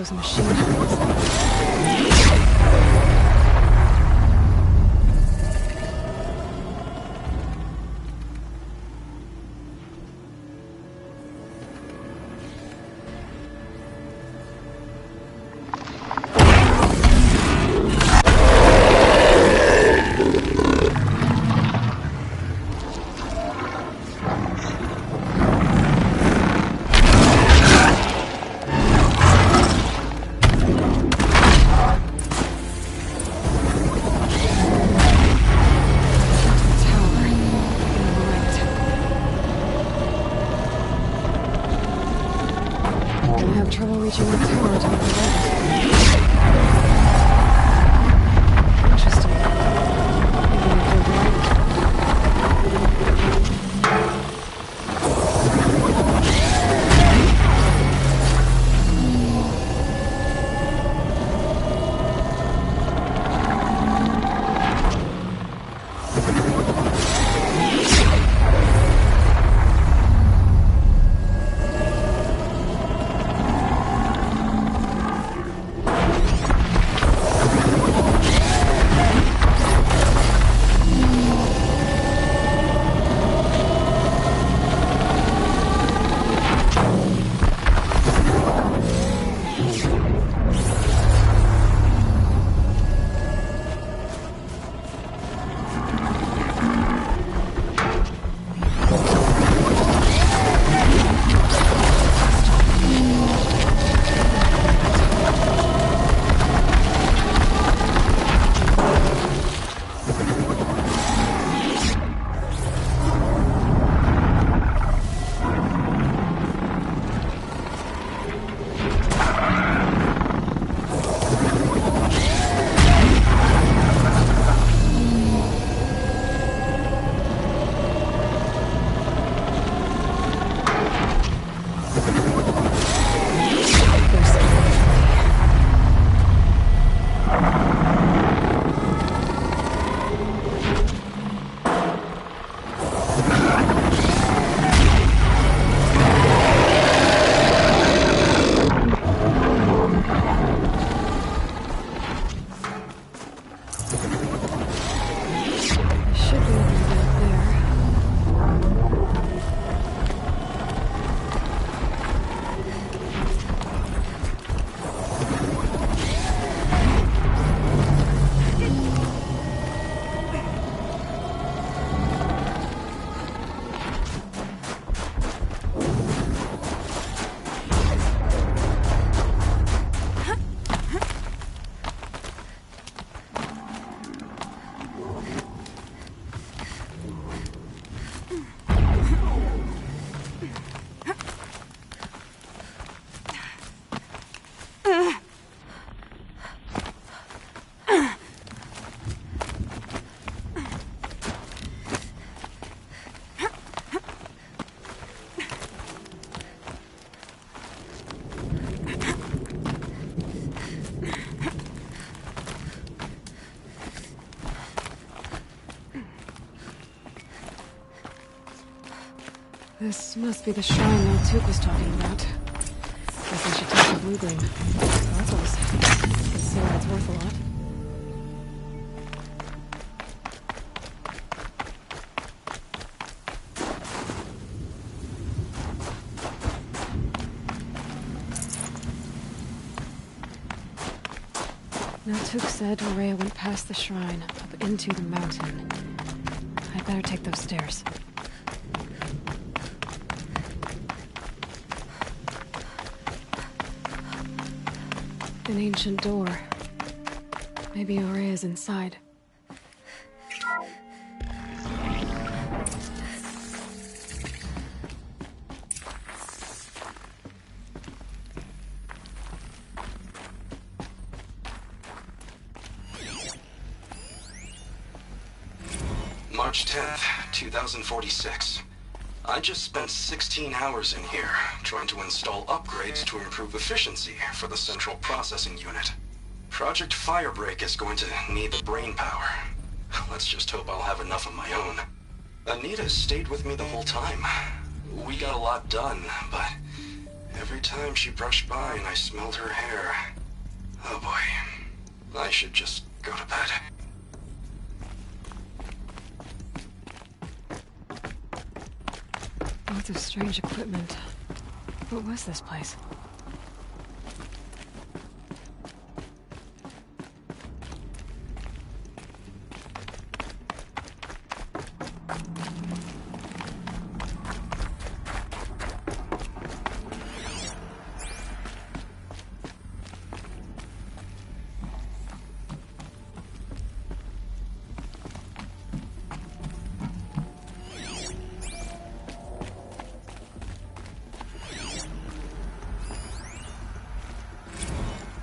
those machine guns. Trouble reaching the tower to override it. Interesting. Maybe I could override This must be the shrine old Took was talking about. Guess I should take the blue-green. Puzzles. Consider it's worth a lot. Now Took said Ourea went past the shrine, up into the mountain. I'd better take those stairs. An ancient door. Maybe Ourea's inside. March 10th, 2046. I just spent 16 hours in here, trying to install upgrades to improve efficiency for the central processing unit. Project Firebreak is going to need the brain power. Let's just hope I'll have enough of my own. Anita stayed with me the whole time. We got a lot done, but Every time she brushed by and I smelled her hair. Oh boy. I should just go to bed. Lots of strange equipment. What was this place?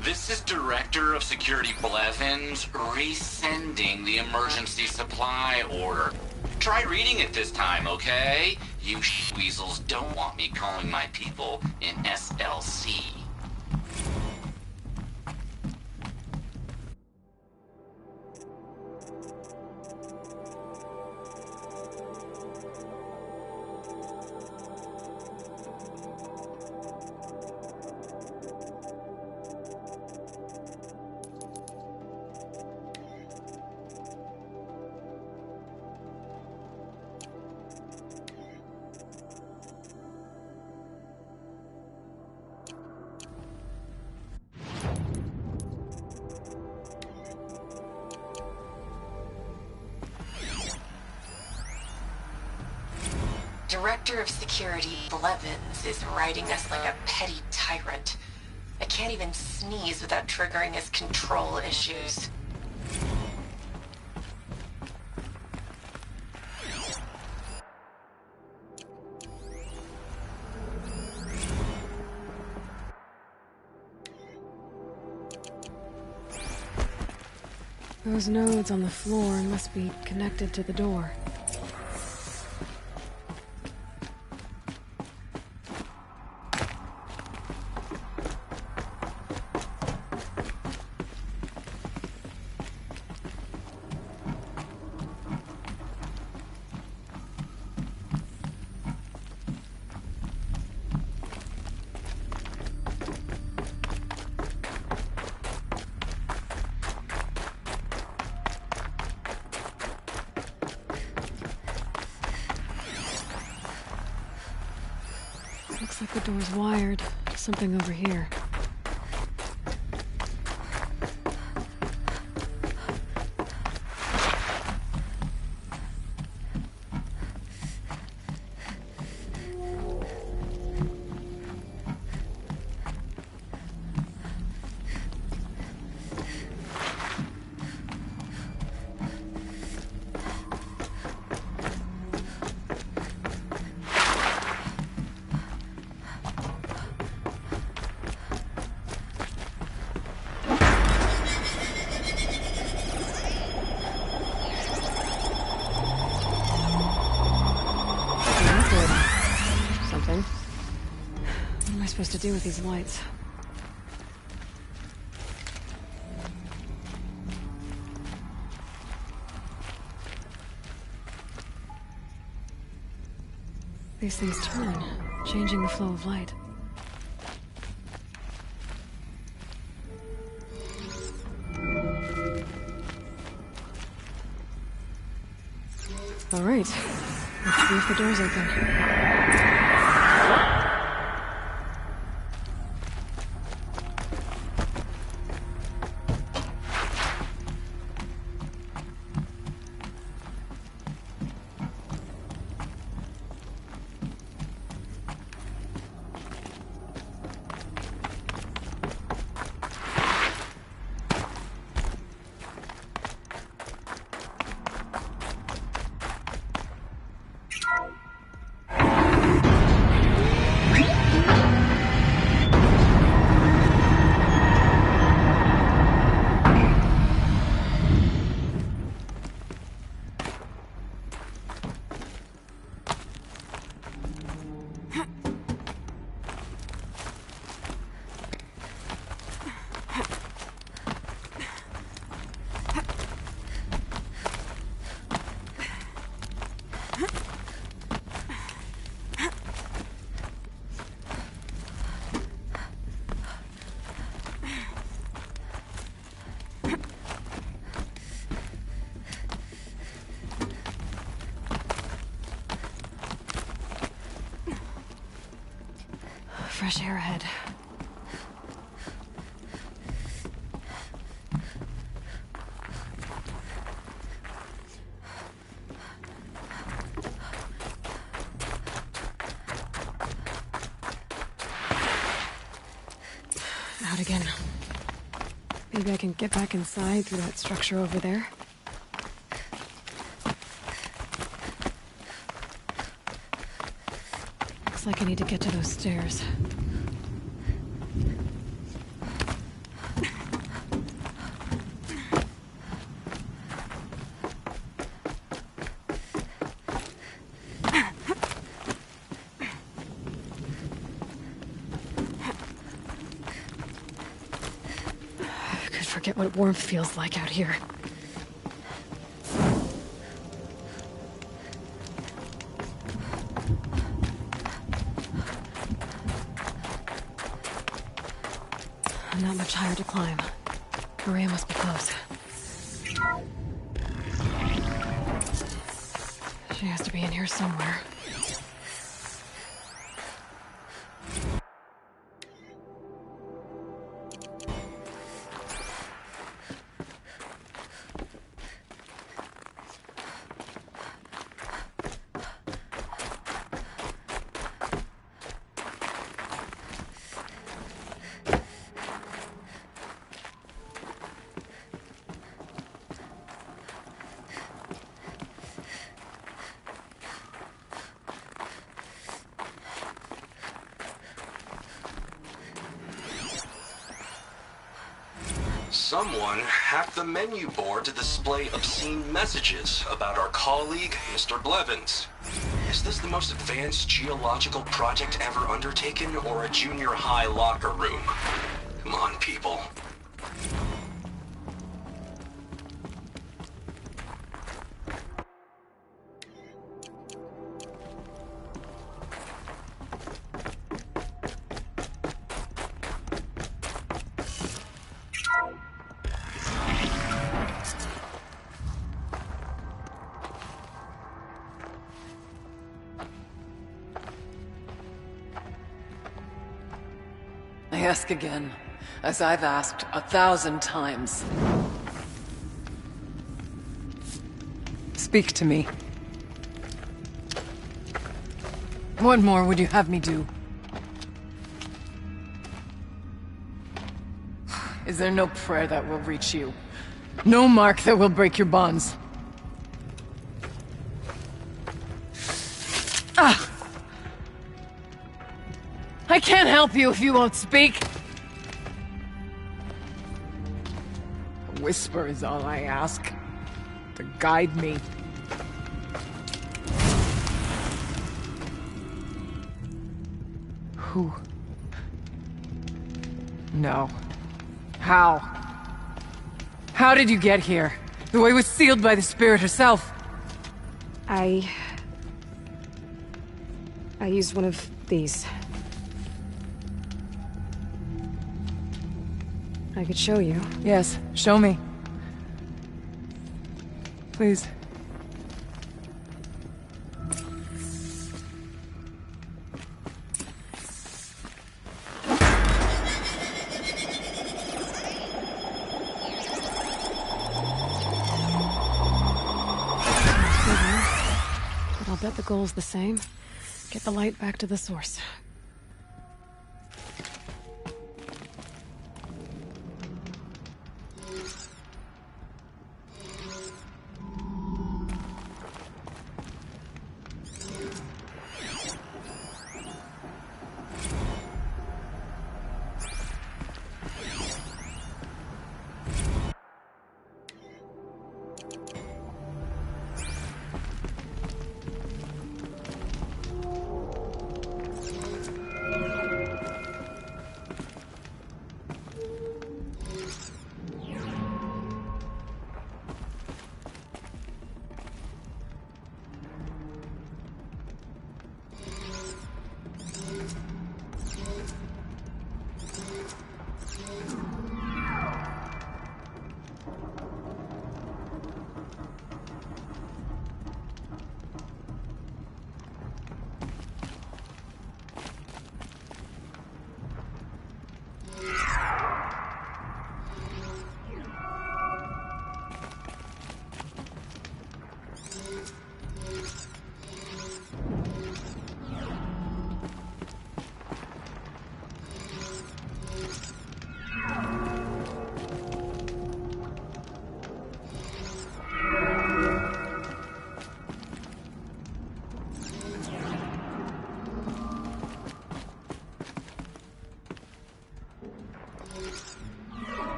This is Director of Security Blevins resending the emergency supply order. Try reading it this time, okay? You weasels don't want me calling my people in SLC. Director of Security Blevins is riding us like a petty tyrant. I can't even sneeze without triggering his control issues. Those nodes on the floor must be connected to the door. Looks like the door's wired to something over here. Something. What am I supposed to do with these lights? These things turn, changing the flow of light. All right. Let's see if the door's open. fresh air ahead. Out again. Maybe I can get back inside through that structure over there. Looks like I need to get to those stairs. Forget what warmth feels like out here. Not much higher to climb. Maria must be close. She has to be in here somewhere. Someone hacked the menu board to display obscene messages about our colleague, Mr. Blevins. Is this the most advanced geological project ever undertaken, or a junior high locker room? Come on, people. I ask again, as I've asked 1,000 times. Speak to me. What more would you have me do? Is there no prayer that will reach you? No mark that will break your bonds? Ah! I can't help you if you won't speak! A whisper is all I ask. To guide me. Who? No. How? How did you get here? The way was sealed by the Spirit herself. I used one of these. I could show you. Yes, show me. Please. But I'll bet the goal's the same. Get the light back to the source.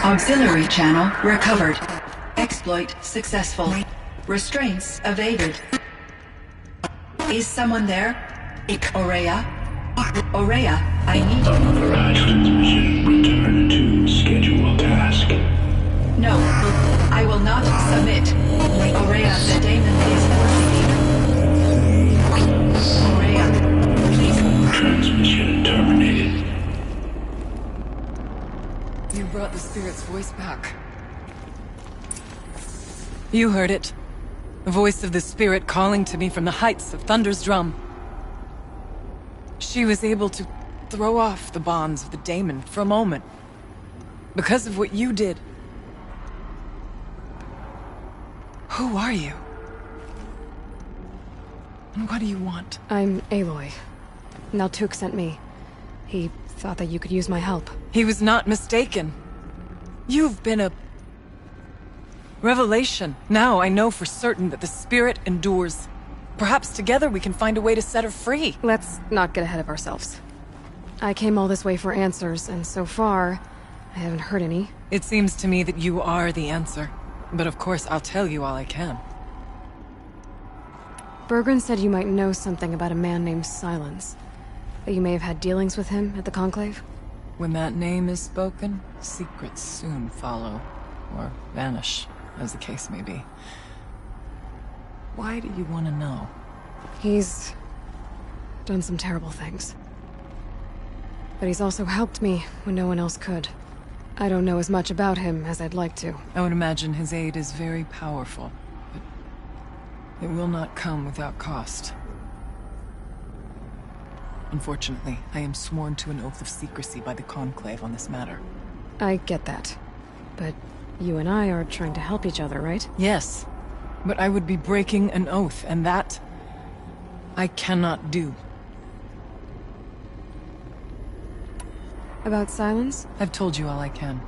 Auxiliary channel recovered. Exploit successful. Restraints evaded. Is someone there? Aurea? Aurea, I need you. Authorized transmission. Return to scheduled task. No, I will not submit. Aurea, the daemon is forcing you. Aurea, please. Transmission terminated. You brought the spirit's voice back. You heard it. The voice of the spirit calling to me from the heights of Thunder's Drum. She was able to throw off the bonds of the daemon for a moment. Because of what you did. Who are you? And what do you want? I'm Aloy. Naltuk sent me. He thought that you could use my help. He was not mistaken. You've been a revelation. Now I know for certain that the spirit endures. Perhaps together we can find a way to set her free. Let's not get ahead of ourselves. I came all this way for answers, and so far, I haven't heard any. It seems to me that you are the answer. But of course, I'll tell you all I can. Bergren said you might know something about a man named Silence. That you may have had dealings with him at the Conclave? When that name is spoken, secrets soon follow. Or vanish, as the case may be. Why do you want to know? He's done some terrible things. But he's also helped me when no one else could. I don't know as much about him as I'd like to. I would imagine his aid is very powerful, but it will not come without cost. Unfortunately, I am sworn to an oath of secrecy by the Conclave on this matter. I get that. But you and I are trying to help each other, right? Yes, but I would be breaking an oath, and that I cannot do. About Silence? I've told you all I can.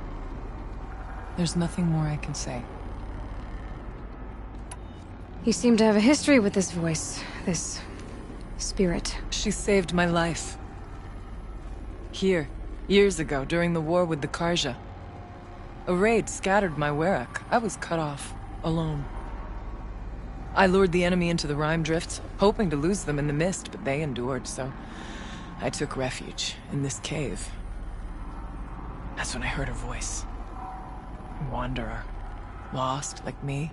There's nothing more I can say. You seem to have a history with this voice, this spirit. She saved my life. Here, years ago, during the war with the Karja. A raid scattered my Werak. I was cut off, alone. I lured the enemy into the Rime Drifts, hoping to lose them in the mist, but they endured, so I took refuge in this cave. That's when I heard her voice. A wanderer. Lost, like me.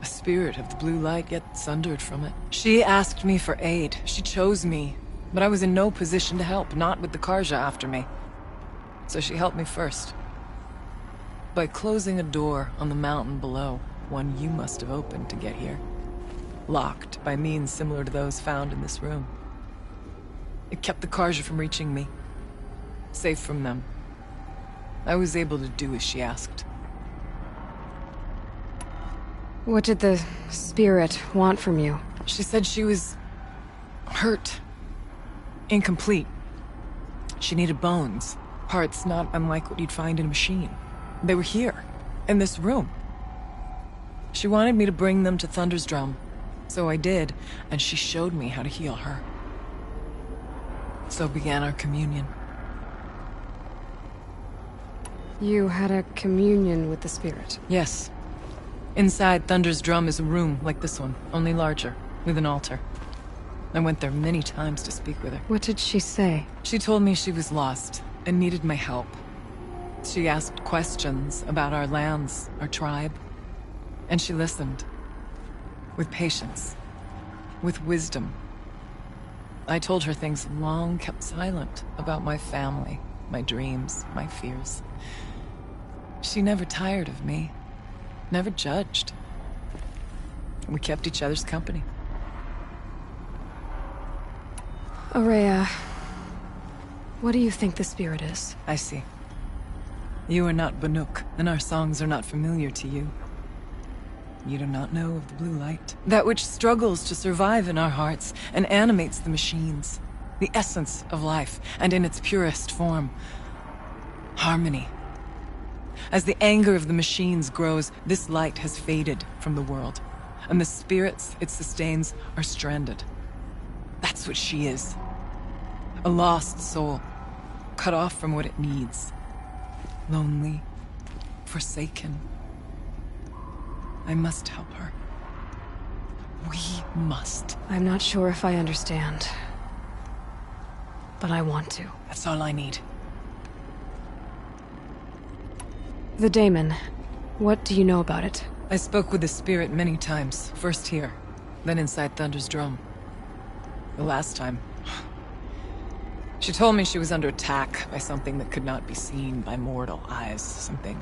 A spirit of the blue light, yet sundered from it. She asked me for aid. She chose me. But I was in no position to help, not with the Karja after me. So she helped me first. By closing a door on the mountain below, one you must have opened to get here. Locked by means similar to those found in this room. It kept the Karja from reaching me. Safe from them. I was able to do as she asked. What did the spirit want from you? She said she was hurt. Incomplete. She needed bones. Parts not unlike what you'd find in a machine. They were here, in this room. She wanted me to bring them to Thunder's Drum. So I did, and she showed me how to heal her. So began our communion. You had a communion with the spirit? Yes. Inside Thunder's Drum is a room like this one, only larger, with an altar. I went there many times to speak with her. What did she say? She told me she was lost and needed my help. She asked questions about our lands, our tribe, and she listened. With patience. With wisdom. I told her things long kept silent about my family, my dreams, my fears. She never tired of me. Never judged. We kept each other's company. Aurea, what do you think the spirit is? I see. You are not Banuk, and our songs are not familiar to you. You do not know of the blue light. That which struggles to survive in our hearts and animates the machines. The essence of life, and in its purest form. Harmony. As the anger of the machines grows, this light has faded from the world, and the spirits it sustains are stranded. That's what she is. A lost soul, cut off from what it needs. Lonely, forsaken. I must help her. We must. I'm not sure if I understand. But I want to. That's all I need. The Daemon. What do you know about it? I spoke with the spirit many times. First here, then inside Thunder's drum. The last time... She told me she was under attack by something that could not be seen by mortal eyes. Something...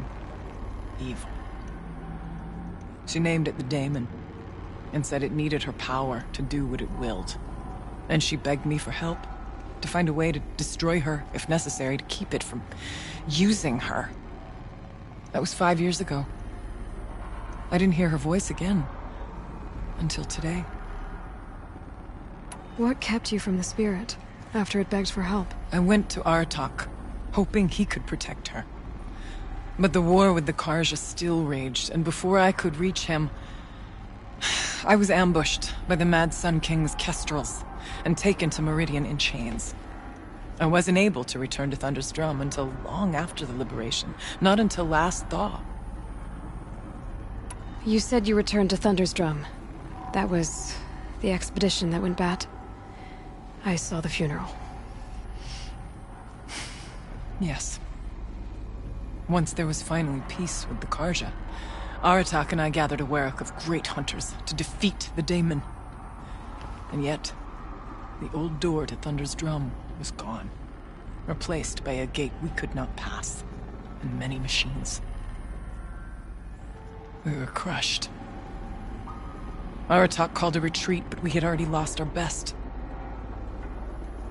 evil. She named it the Daemon, and said it needed her power to do what it willed. And she begged me for help, to find a way to destroy her, if necessary, to keep it from using her. That was 5 years ago. I didn't hear her voice again, until today. What kept you from the spirit, after it begged for help? I went to Aratak, hoping he could protect her. But the war with the Karja still raged, and before I could reach him, I was ambushed by the Mad Sun King's Kestrels, and taken to Meridian in chains. I wasn't able to return to Thunder's Drum until long after the liberation, not until last thaw. You said you returned to Thunder's Drum. That was the expedition that went bad. I saw the funeral. Yes. Once there was finally peace with the Karja, Aratak and I gathered a Werak of great hunters to defeat the Daemon. And yet, the old door to Thunder's Drum was gone, replaced by a gate we could not pass, and many machines. We were crushed. Aratak called a retreat, but we had already lost our best.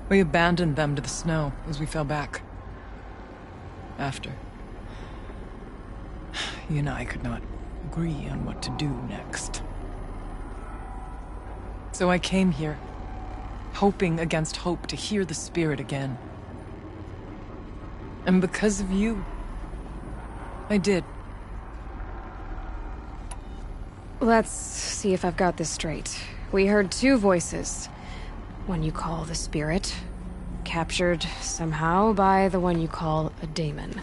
We abandoned them to the snow as we fell back. After, you and I could not agree on what to do next. So I came here, hoping against hope to hear the spirit again. And because of you, I did. Let's see if I've got this straight. We heard two voices. One you call the spirit, captured somehow by the one you call a daemon.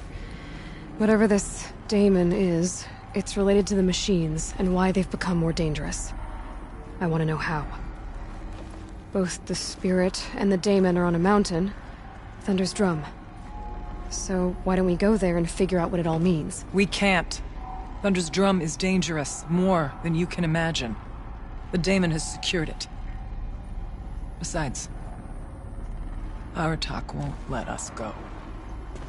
Whatever this daemon is, it's related to the machines and why they've become more dangerous. I want to know how. Both the spirit and the daemon are on a mountain, Thunder's Drum. So why don't we go there and figure out what it all means? We can't. Thunder's Drum is dangerous, more than you can imagine. The daemon has secured it. Besides, Aratak won't let us go.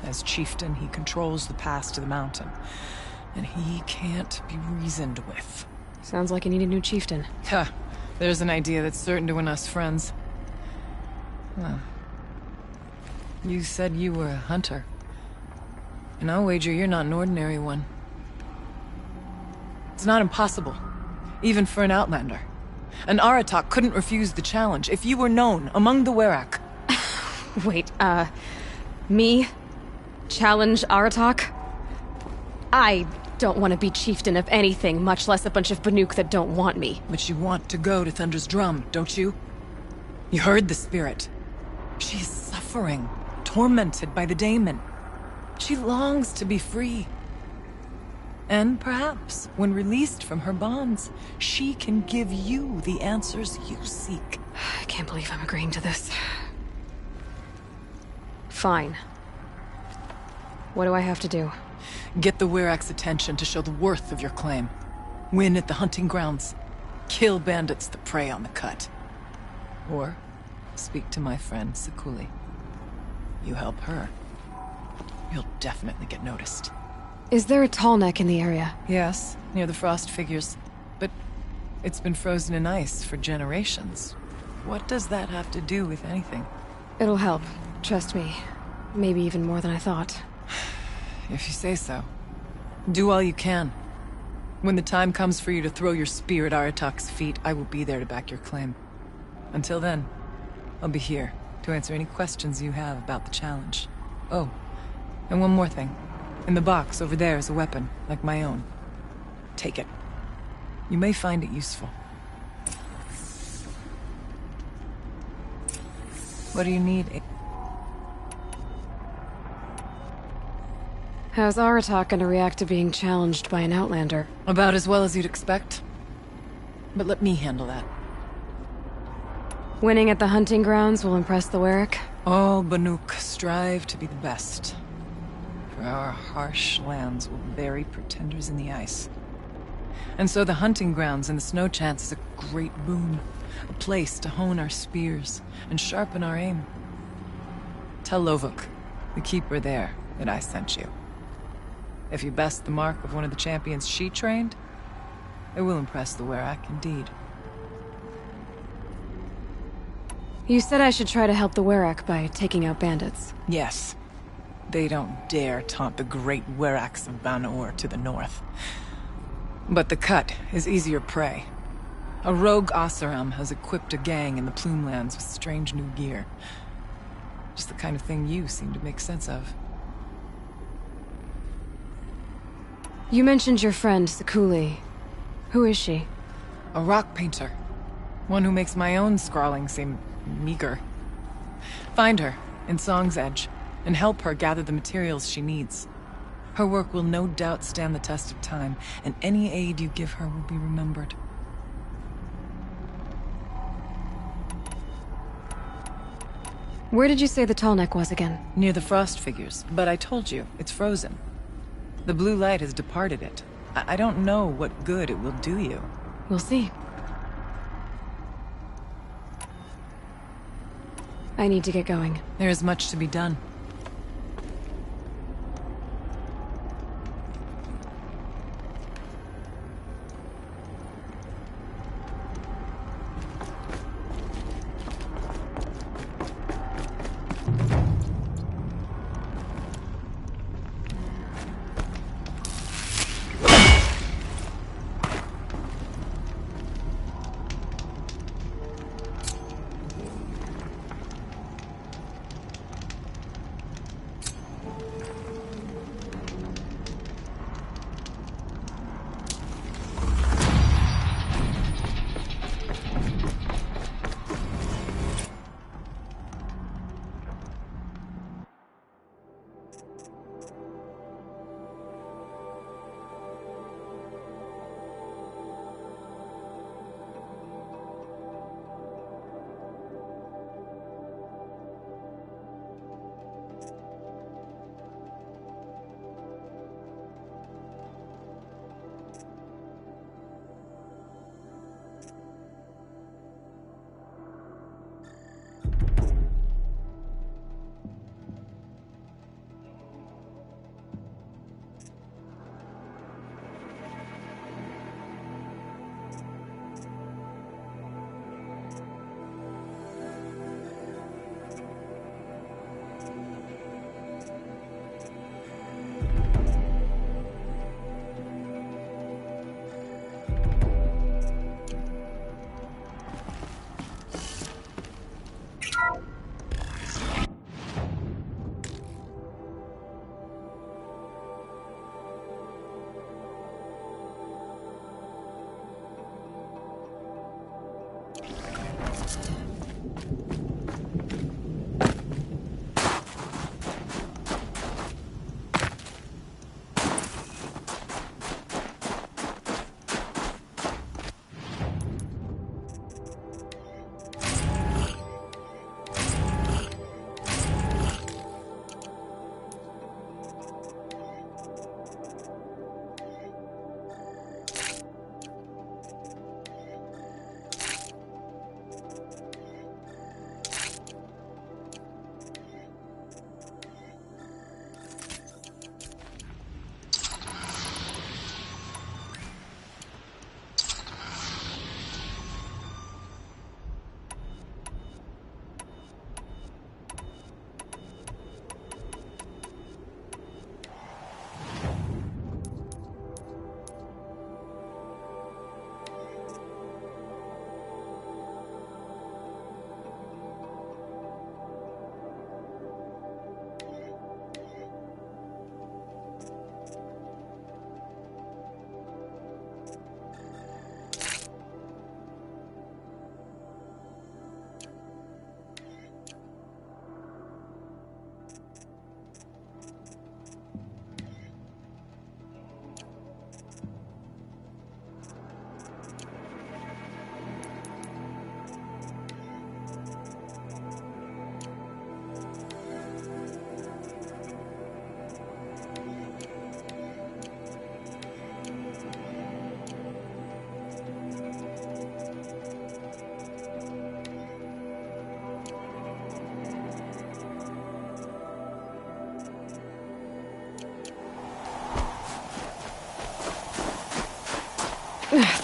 As chieftain, he controls the pass to the mountain, and he can't be reasoned with. Sounds like you need a new chieftain. Ha! There's an idea that's certain to win us friends. Huh. You said you were a hunter. And I'll wager you're not an ordinary one. It's not impossible, even for an outlander. And Aratak couldn't refuse the challenge if you were known among the Werak. Wait, me? Challenge Aratak? I don't want to be chieftain of anything, much less a bunch of Banuk that don't want me. But you want to go to Thunder's Drum, don't you? You heard the spirit. She is suffering, tormented by the daemon. She longs to be free. And perhaps, when released from her bonds, she can give you the answers you seek. I can't believe I'm agreeing to this. Fine. What do I have to do? Get the Werak's attention to show the worth of your claim. Win at the hunting grounds. Kill bandits that prey on the cut. Or speak to my friend Sekuli. You help her, you'll definitely get noticed. Is there a tall neck in the area? Yes, near the frost figures. But it's been frozen in ice for generations. What does that have to do with anything? It'll help. Trust me. Maybe even more than I thought. If you say so. Do all you can. When the time comes for you to throw your spear at Aratak's feet, I will be there to back your claim. Until then, I'll be here to answer any questions you have about the challenge. Oh, and one more thing. In the box over there is a weapon, like my own. Take it. You may find it useful. What do you need? How's Aratak gonna react to being challenged by an Outlander? About as well as you'd expect. But let me handle that. Winning at the hunting grounds will impress the Warwick? All Banuk strive to be the best. For our harsh lands will bury pretenders in the ice. And so the hunting grounds and the snow chance is a great boon. A place to hone our spears and sharpen our aim. Tell Lovuk, the keeper there, that I sent you. If you best the mark of one of the champions she trained, it will impress the Werak indeed. You said I should try to help the Warwick by taking out bandits. Yes. They don't dare taunt the great Weraks of Ban-Ur to the north. But the Cut is easier prey. A rogue Oseram has equipped a gang in the Plumelands with strange new gear. Just the kind of thing you seem to make sense of. You mentioned your friend, Sekuli. Who is she? A rock painter. One who makes my own scrawling seem meager. Find her in Song's Edge and help her gather the materials she needs. Her work will no doubt stand the test of time, and any aid you give her will be remembered. Where did you say the Tallneck was again? Near the frost figures, but I told you, it's frozen. The blue light has departed it. I don't know what good it will do you. We'll see. I need to get going. There is much to be done.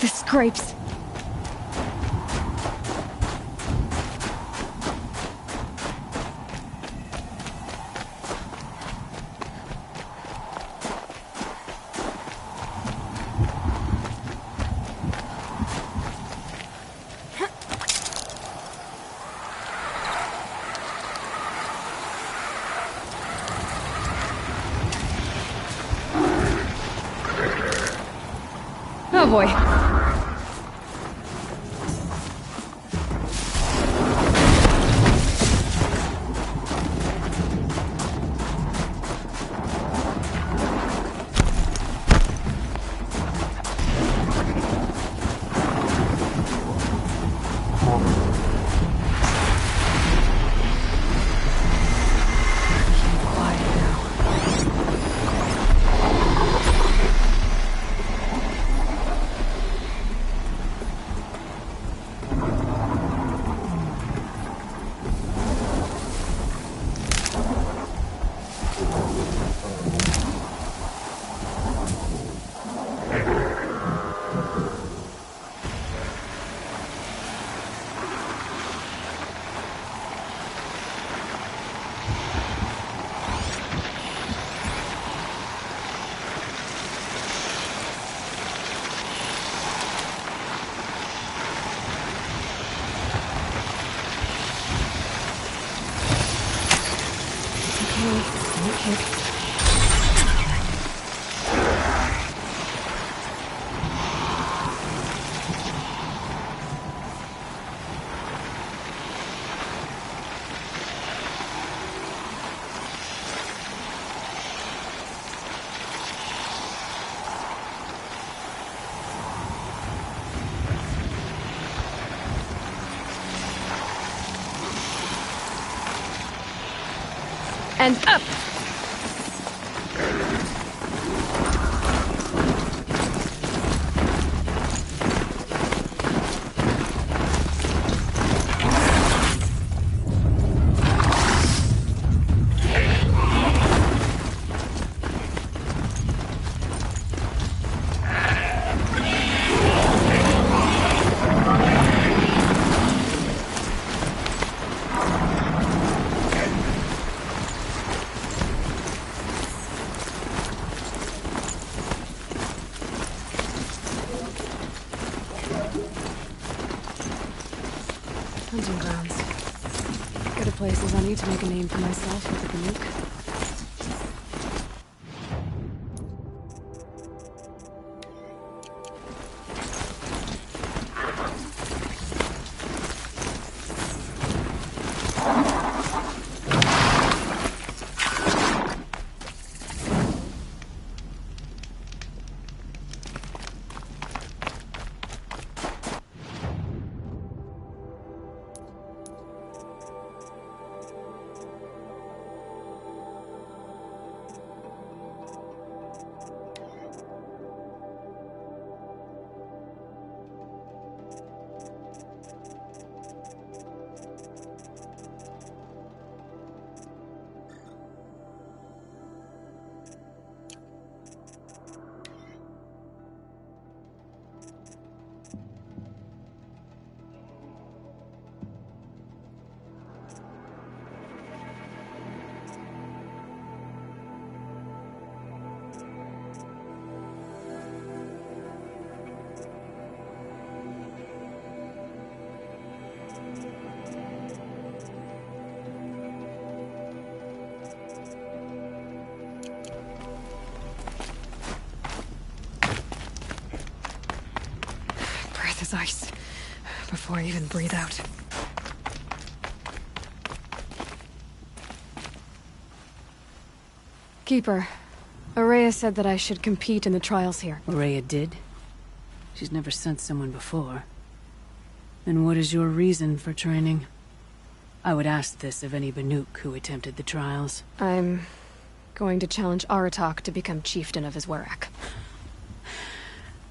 The scrapes. Oh boy. And up! Hunting grounds. Go to places I need to make a name for myself with the nuke. Breath is ice. Before I even breathe out. Keeper, Ourea said that I should compete in the trials here. Ourea did? She's never sent someone before. Then what is your reason for training? I would ask this of any Banuk who attempted the trials. I'm going to challenge Aratak to become chieftain of Izwerak.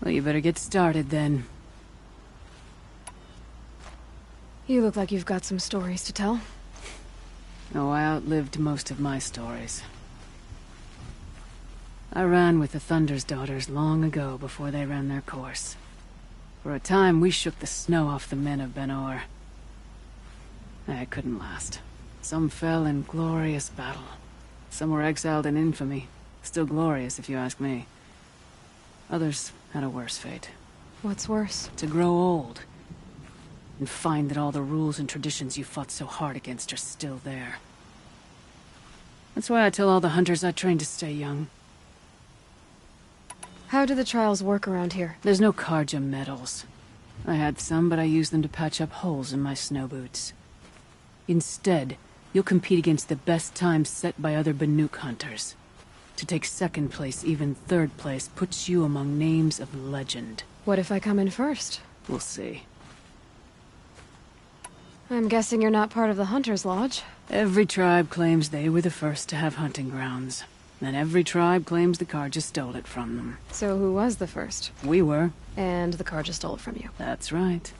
Well, you better get started then. You look like you've got some stories to tell. Oh, I outlived most of my stories. I ran with the Thunder's daughters long ago before they ran their course. For a time, we shook the snow off the men of Ben-Or. It couldn't last. Some fell in glorious battle. Some were exiled in infamy. Still glorious, if you ask me. Others had a worse fate. What's worse? To grow old. And find that all the rules and traditions you fought so hard against are still there. That's why I tell all the hunters I train to stay young. How do the trials work around here? There's no Carja medals. I had some, but I used them to patch up holes in my snow boots. Instead, you'll compete against the best times set by other Banuk hunters. To take second place, even third place, puts you among names of legend. What if I come in first? We'll see. I'm guessing you're not part of the Hunter's Lodge. Every tribe claims they were the first to have hunting grounds. And every tribe claims the Carja stole it from them. So who was the first? We were. And the Carja stole it from you. That's right.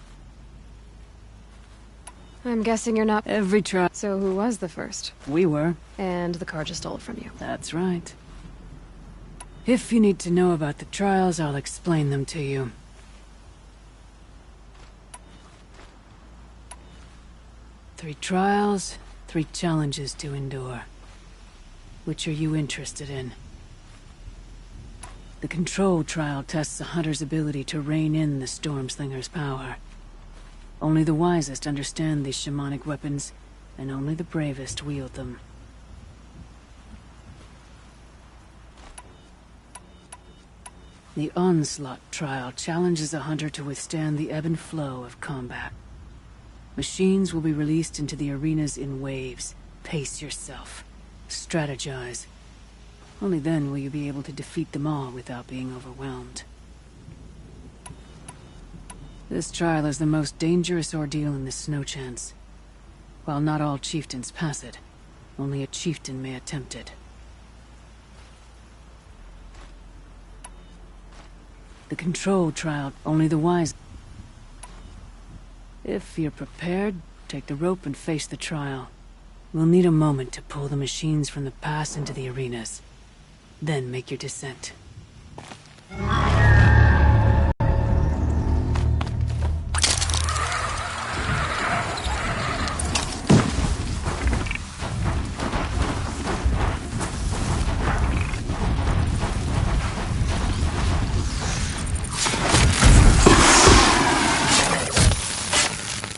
I'm guessing you're not... Every tribe... So who was the first? We were. And the Carja stole it from you. That's right. If you need to know about the trials, I'll explain them to you. Three trials, 3 challenges to endure. Which are you interested in? The Control trial tests a hunter's ability to rein in the Stormslinger's power. Only the wisest understand these shamanic weapons, and only the bravest wield them. The Onslaught trial challenges a hunter to withstand the ebb and flow of combat. Machines will be released into the arenas in waves. Pace yourself. Strategize. Only then will you be able to defeat them all without being overwhelmed. This trial is the most dangerous ordeal in the Snow Chance. While not all chieftains pass it, only a chieftain may attempt it. The Control trial, only the wise... If you're prepared, take the rope and face the trial. We'll need a moment to pull the machines from the pass into the arenas. Then make your descent.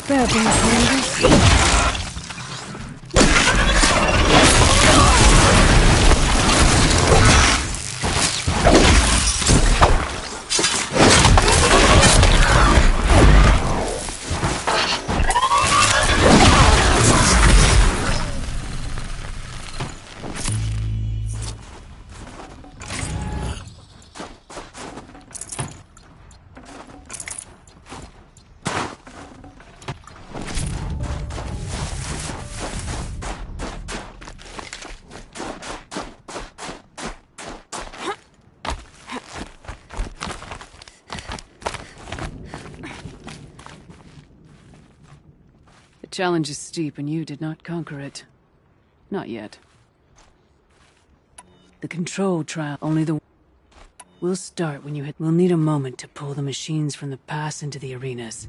There, Beast. The challenge is steep, and you did not conquer it. Not yet. The Control trial, only the... We'll start when you hit... We'll need a moment to pull the machines from the pass into the arenas.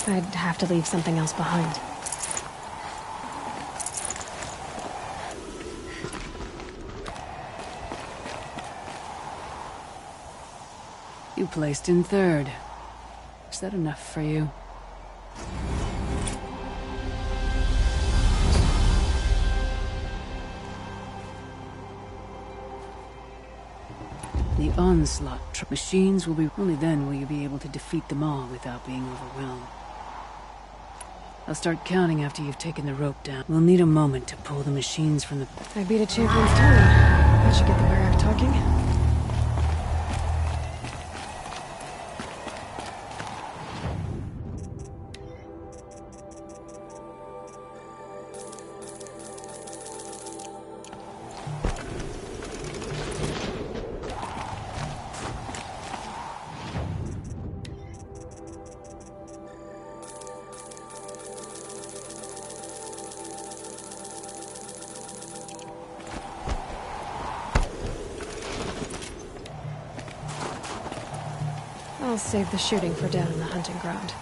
I'd have to leave something else behind. You placed in third. Is that enough for you? The onslaught machines will be... Only then will you be able to defeat them all without being overwhelmed. I'll start counting after you've taken the rope down. We'll need a moment to pull the machines from the... I beat a champion's time. That should get the Werak talking. I'll save the shooting for down in the hunting ground.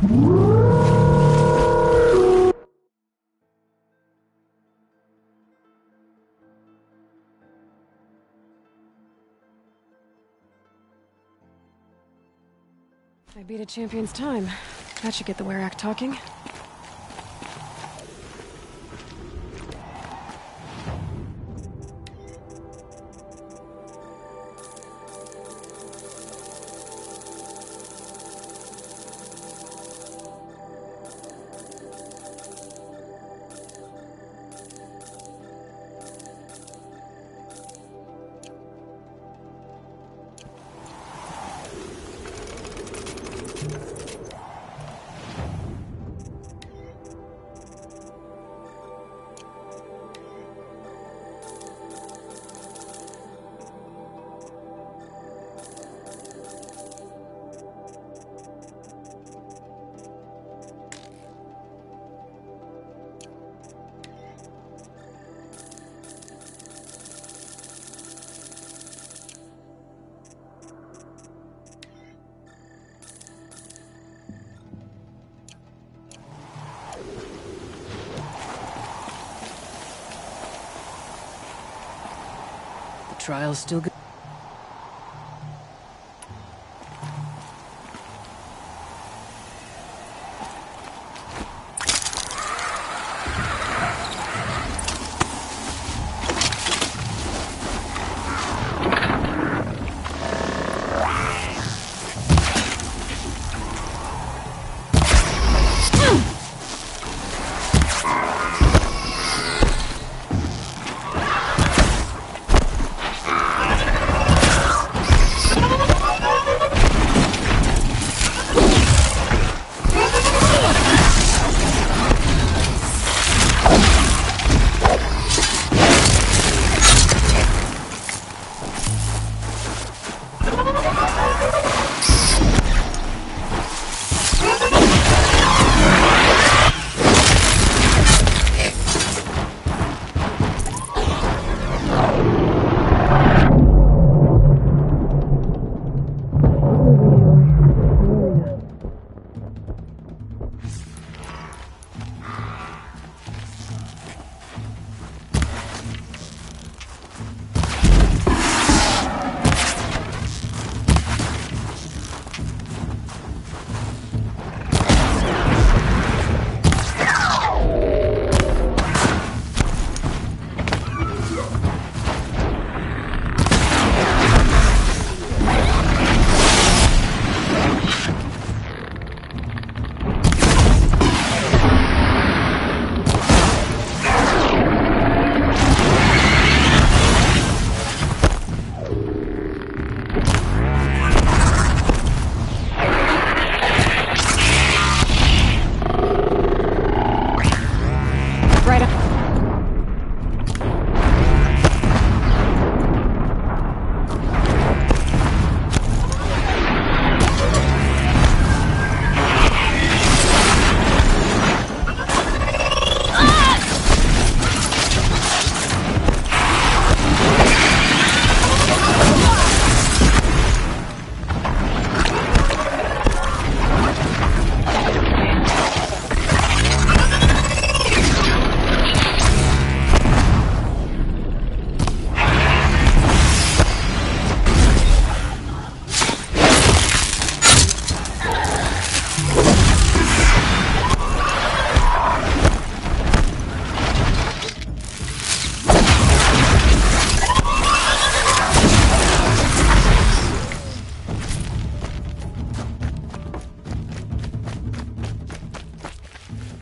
I beat a champion's time. That should get the Werak talking. Trial's still good.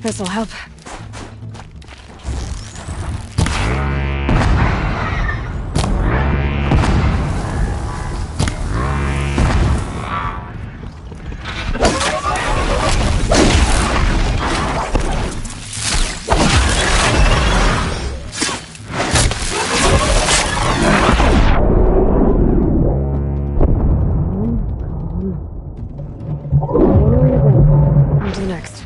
This'll help. On to the next.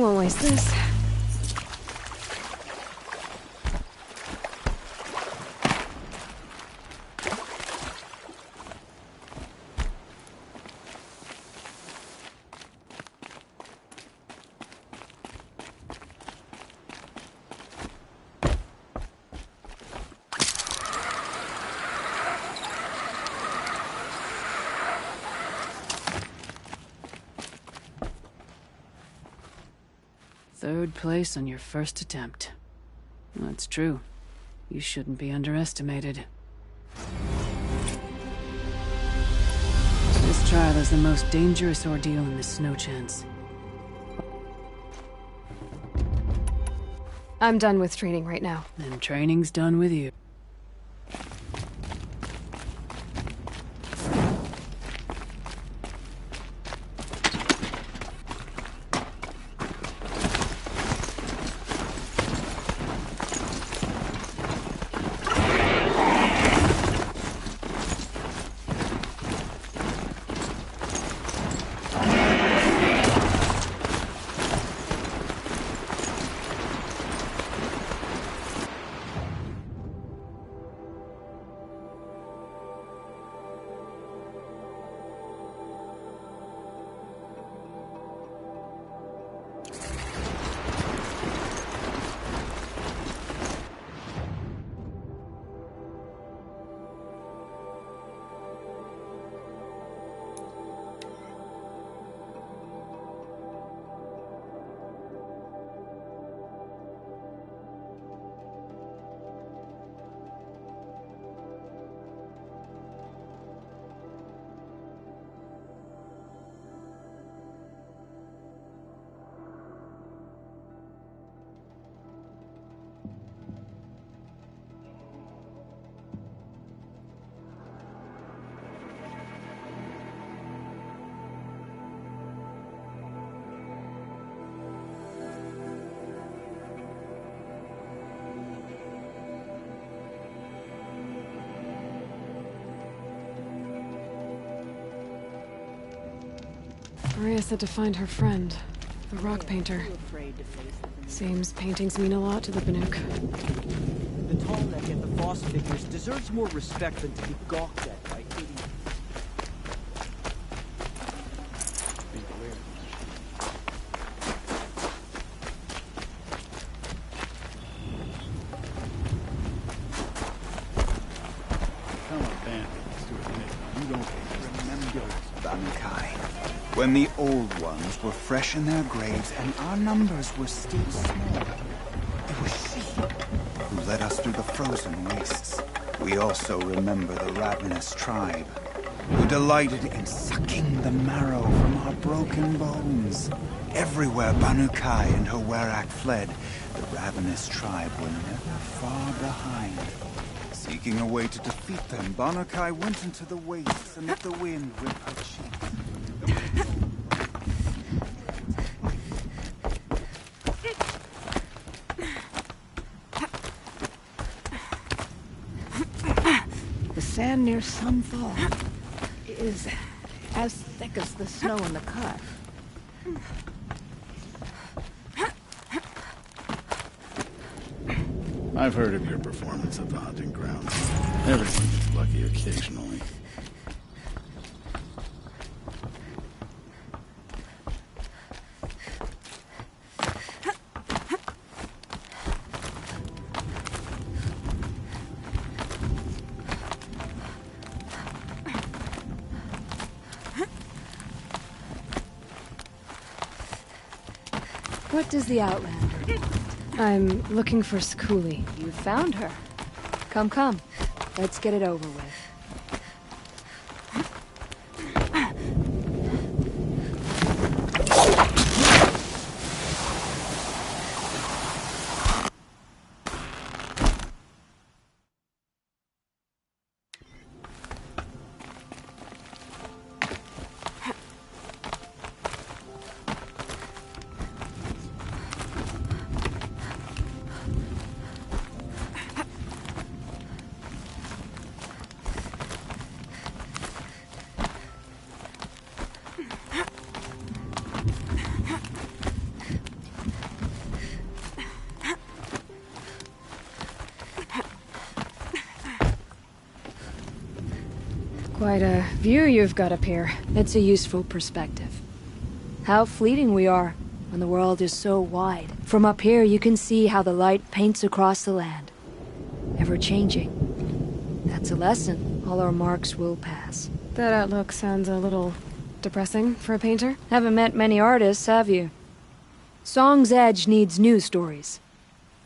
Won't waste this. Third place on your first attempt. That's true. You shouldn't be underestimated. This trial is the most dangerous ordeal in the Snow Chance. I'm done with training right now. And training's done with you. Maria said to find her friend, the rock painter. Seems paintings mean a lot to the Banuk. The Tallneck and the Foss figures deserves more respect than to be gawked at by idiots. Come on, Ben. Let's do it. You don't remember Bankai. When the old ones were fresh in their graves and our numbers were still small, it was she who led us through the frozen wastes. We also remember the ravenous tribe, who delighted in sucking the marrow from our broken bones. Everywhere Bankai and her Werak fled, the ravenous tribe were never far behind. Seeking a way to defeat them, Bankai went into the wastes and let the wind rip her cheeks. The sand near Sunfall is as thick as the snow in the cut. I've heard of your performance at the hunting grounds. Everyone gets lucky occasionally. What does the Outlander do? I'm looking for Skuli. You found her. Come. Let's get it over with. Quite a view you've got up here. It's a useful perspective. How fleeting we are when the world is so wide. From up here, you can see how the light paints across the land. Ever changing. That's a lesson. All our marks will pass. That outlook sounds a little depressing for a painter. Haven't met many artists, have you? Song's Edge needs new stories.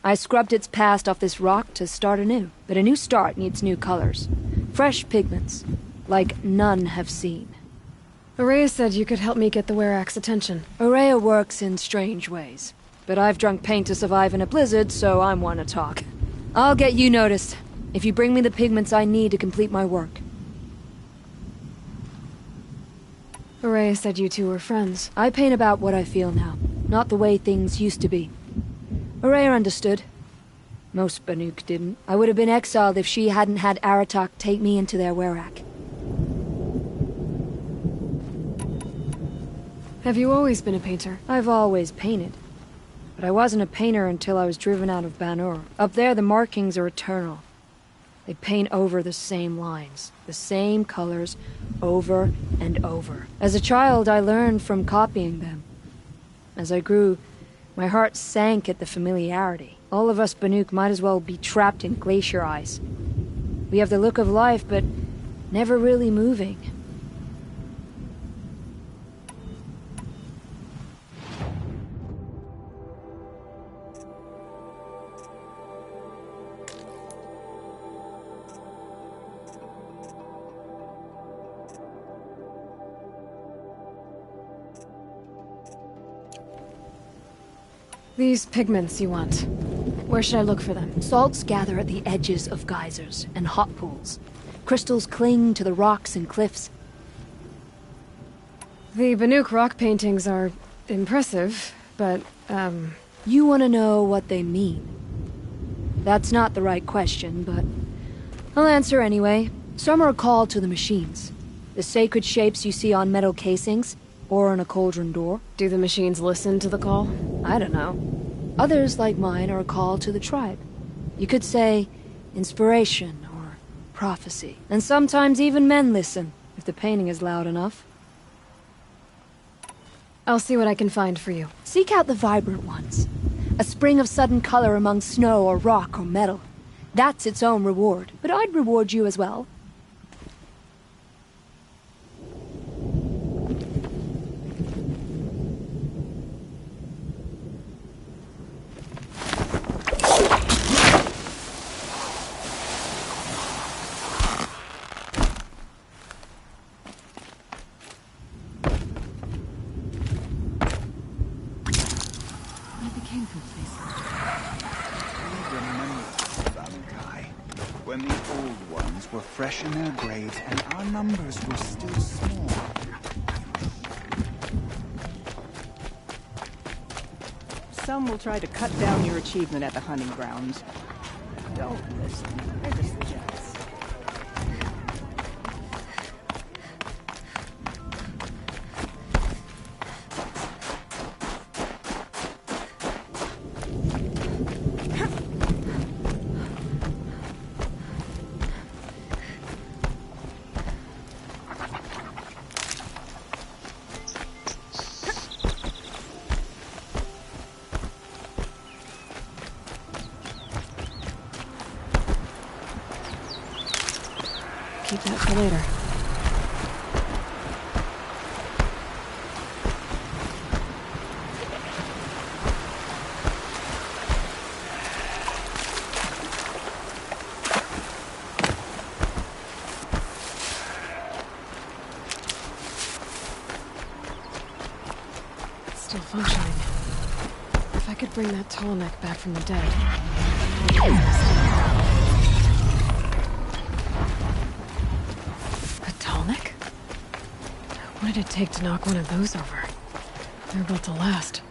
I scrubbed its past off this rock to start anew. But a new start needs new colors. Fresh pigments, like none have seen. Ourea said you could help me get the Werak's attention. Ourea works in strange ways. But I've drunk paint to survive in a blizzard, so I'm one to talk. I'll get you noticed, if you bring me the pigments I need to complete my work. Ourea said you two were friends. I paint about what I feel now, not the way things used to be. Ourea understood. Most Banuk didn't. I would have been exiled if she hadn't had Aratak take me into their Werak. Have you always been a painter? I've always painted. But I wasn't a painter until I was driven out of Ban-Ur. Up there, the markings are eternal. They paint over the same lines, the same colors, over and over. As a child, I learned from copying them. As I grew, my heart sank at the familiarity. All of us Banuk might as well be trapped in glacier ice. We have the look of life, but never really moving. These pigments you want. Where should I look for them? Salts gather at the edges of geysers and hot pools. Crystals cling to the rocks and cliffs. The Banuk rock paintings are impressive, but, You want to know what they mean. That's not the right question, but I'll answer anyway. Some are called to the machines. The sacred shapes you see on metal casings, or on a cauldron door. Do the machines listen to the call? I don't know. Others, like mine, are a call to the tribe. You could say inspiration or prophecy. And sometimes even men listen, if the painting is loud enough. I'll see what I can find for you. Seek out the vibrant ones. A spring of sudden color among snow or rock or metal. That's its own reward. But I'd reward you as well. When the old ones were fresh in their graves and our numbers were still small. Some will try to cut down your achievement at the hunting grounds. Don't listen. They're just jealous. Keep that for later. It's still functioning. If I could bring that tall neck back from the dead. What did it take to knock one of those over? They're built to last.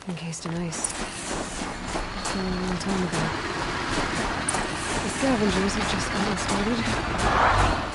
Encased in ice. It's a long time ago. The scavengers have just gotten started.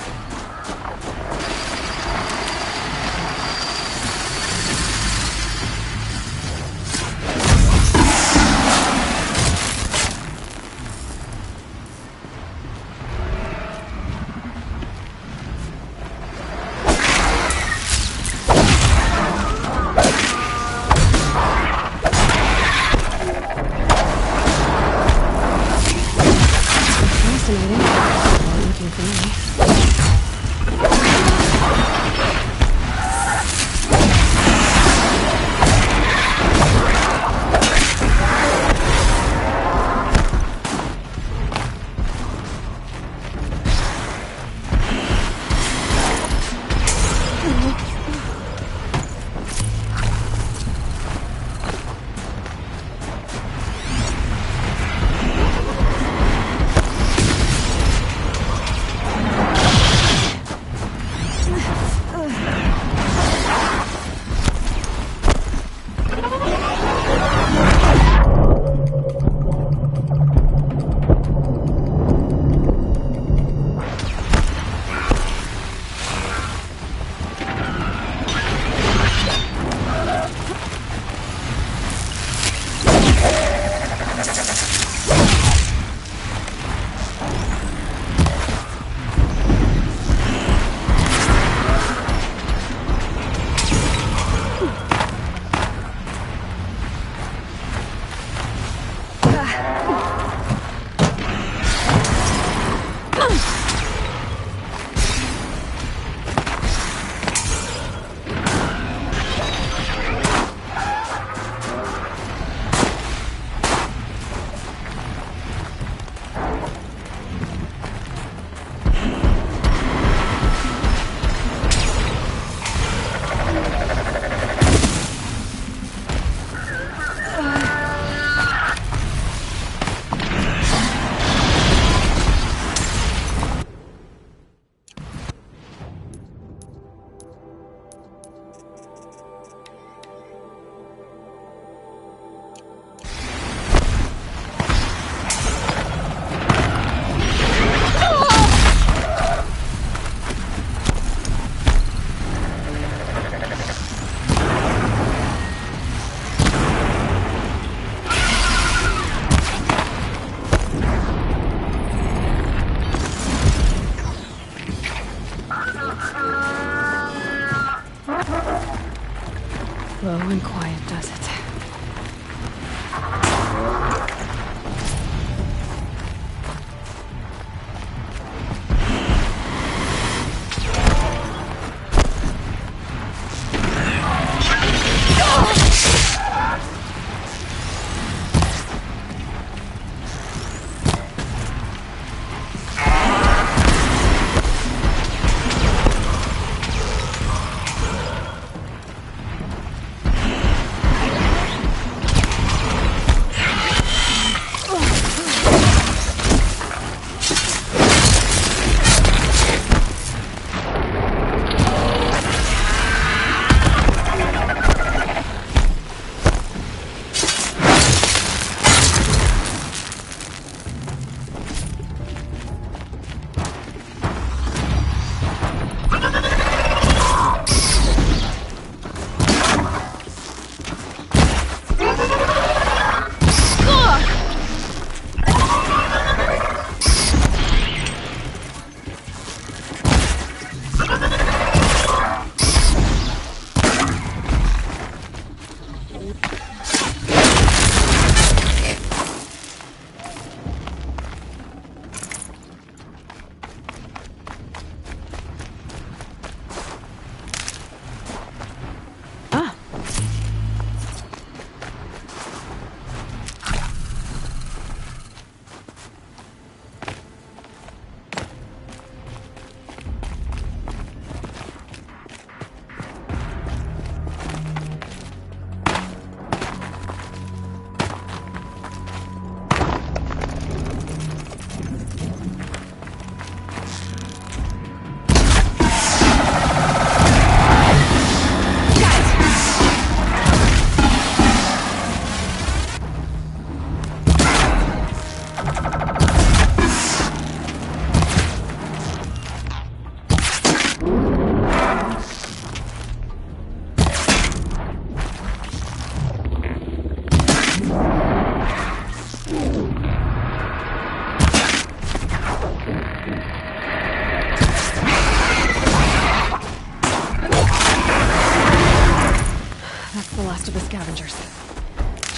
Slow and quiet does it.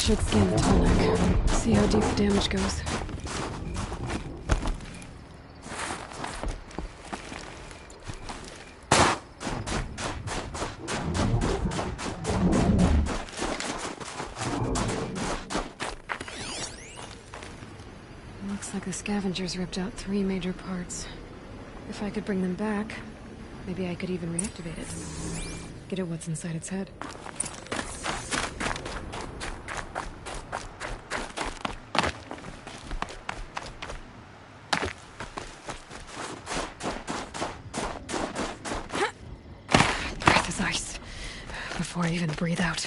Should scan the Tallneck. See how deep the damage goes. Looks like the scavengers ripped out 3 major parts. If I could bring them back, maybe I could even reactivate it. Get at what's inside its head. Breath is ice. Before I even breathe out.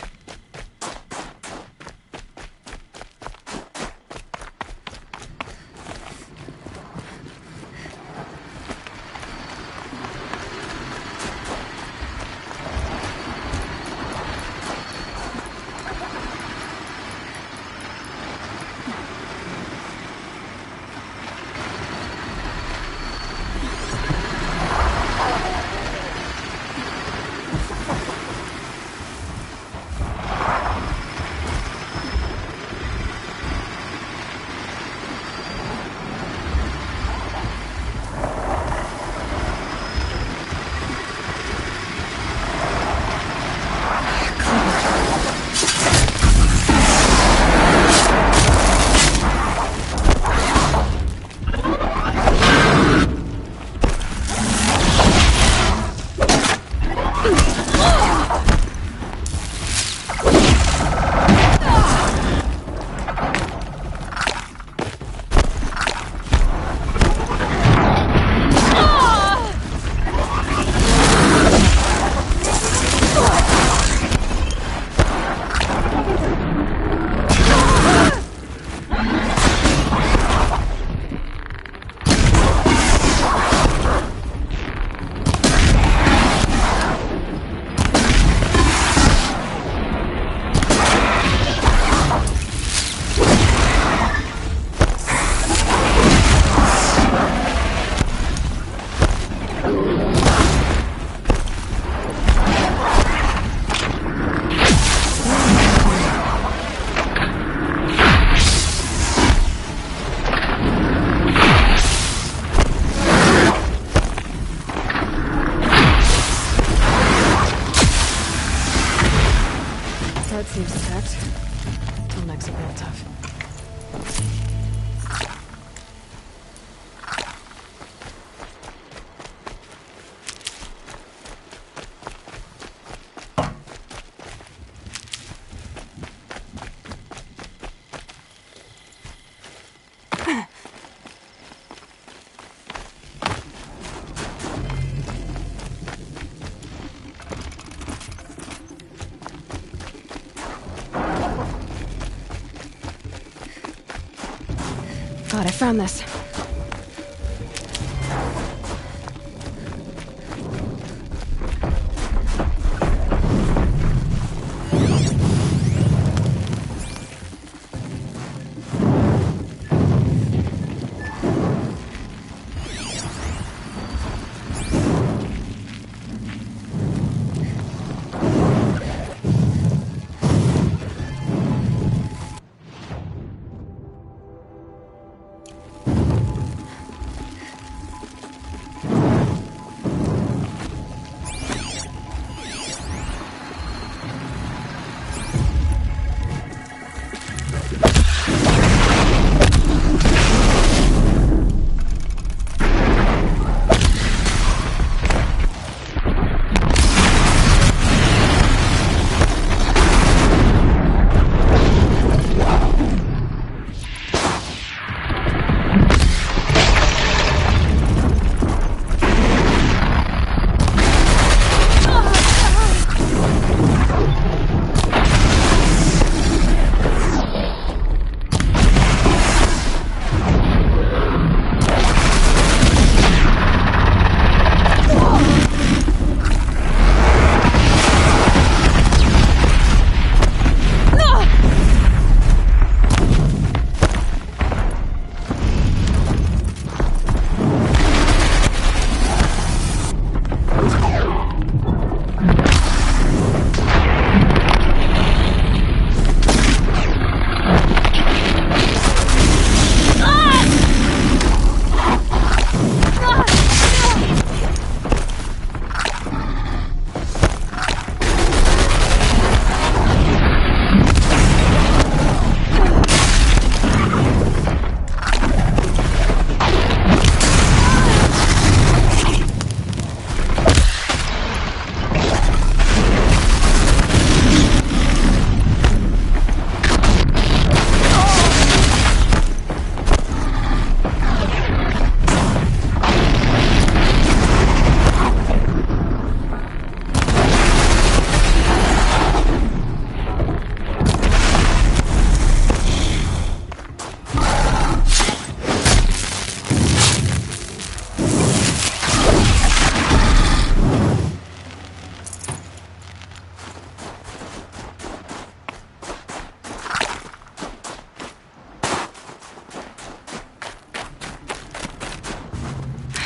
That seems intact. Tallneck's a real tough. God, I found this.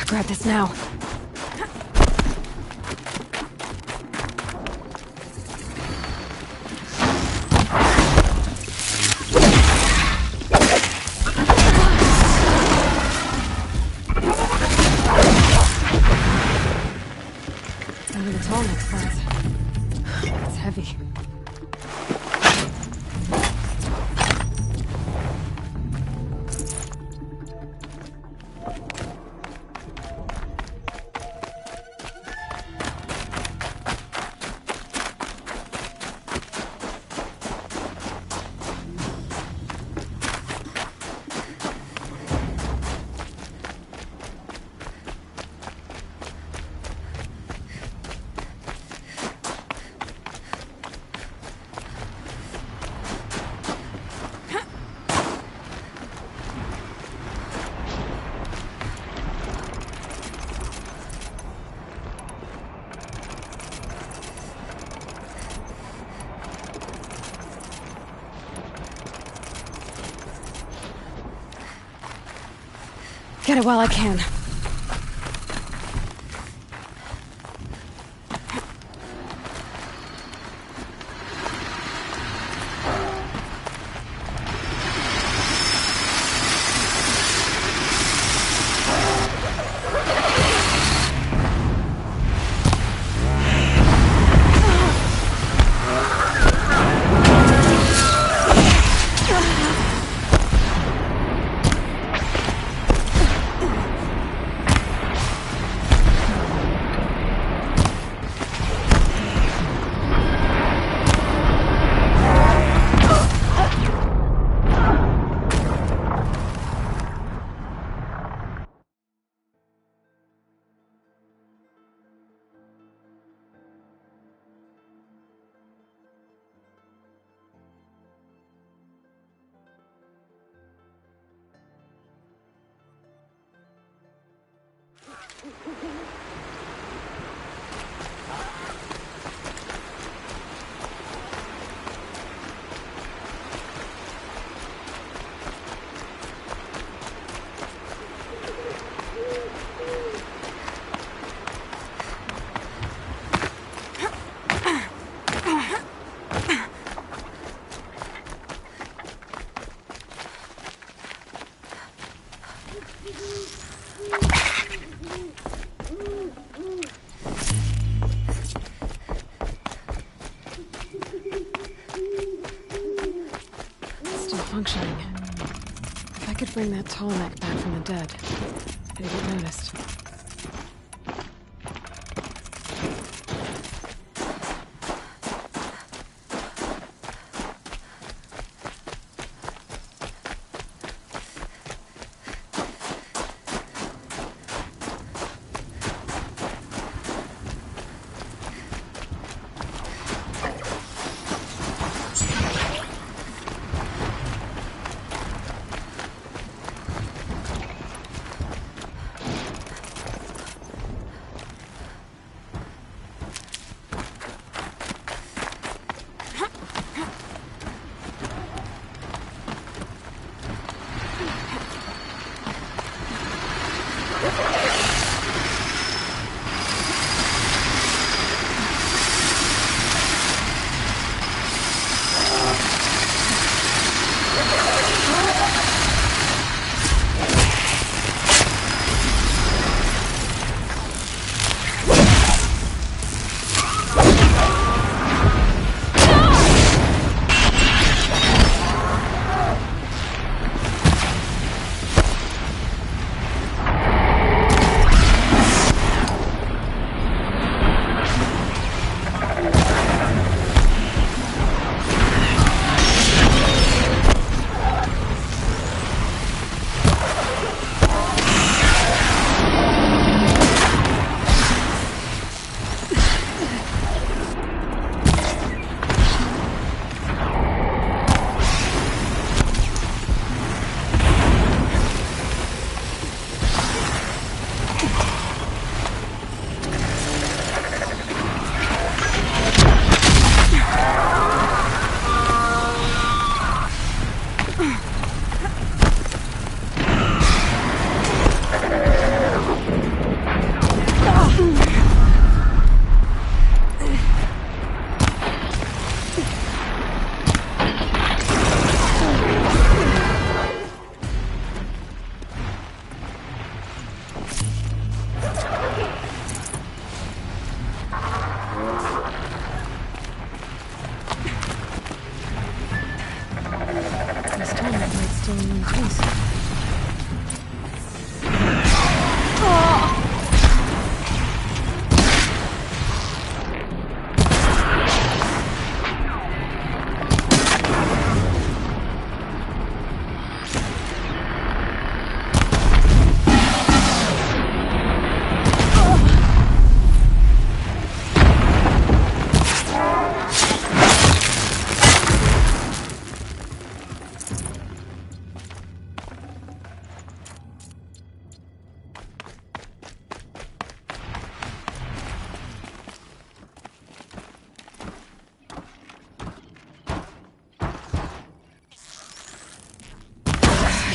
Grab this now. Under the Tallneck size. It's heavy. Get it while I can. functioning. If I could bring that tall neck back from the dead, it'd get noticed.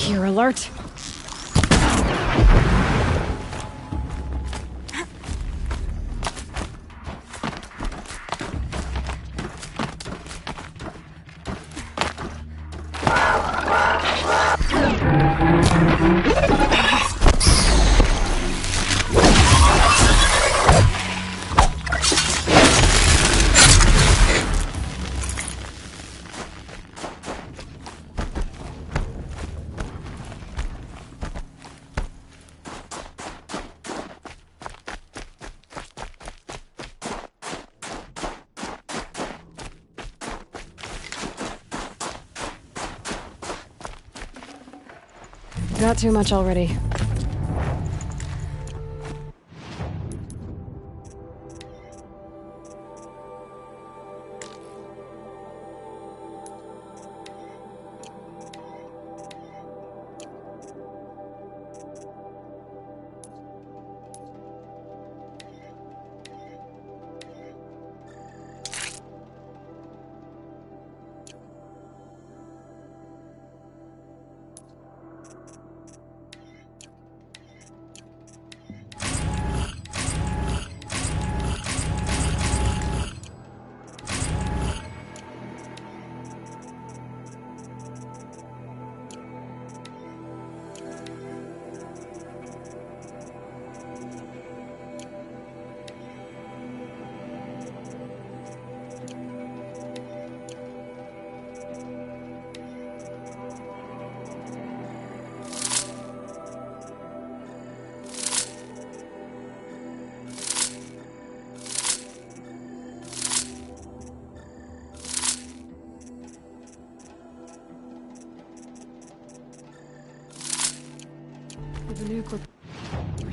You're alert. Got too much already.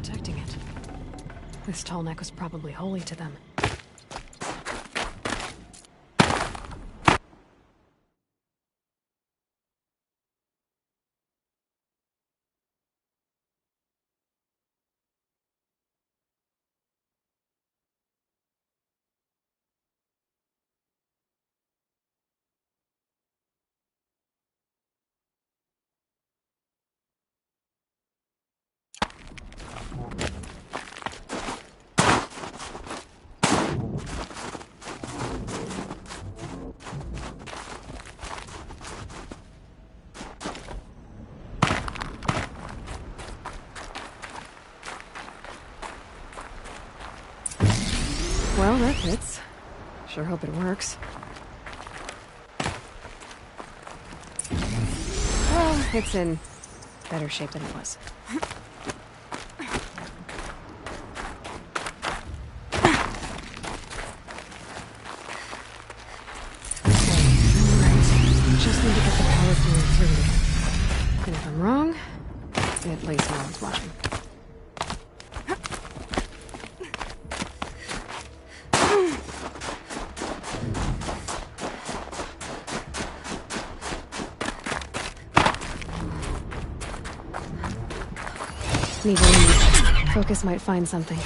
protecting it. This tall neck was probably holy to them. Well, that fits. Sure hope it works. Well, it's in better shape than it was. Just need to get the power flowing through. And if I'm wrong, at least no one's watching. Need a lead. Focus might find something.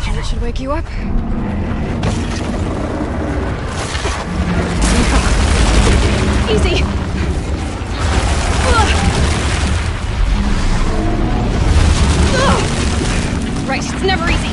That should wake you up. Easy! Right, it's never easy.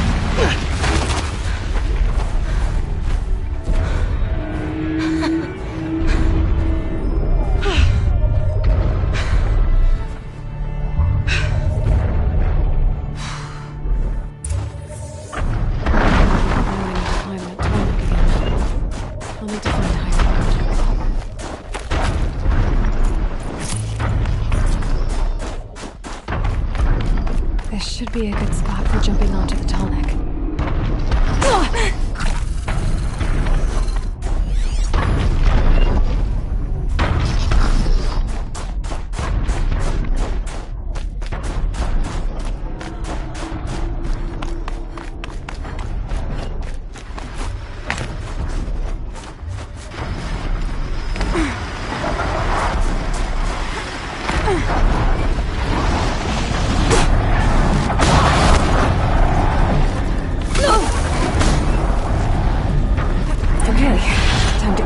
This should be a good spot for jumping onto the tall neck.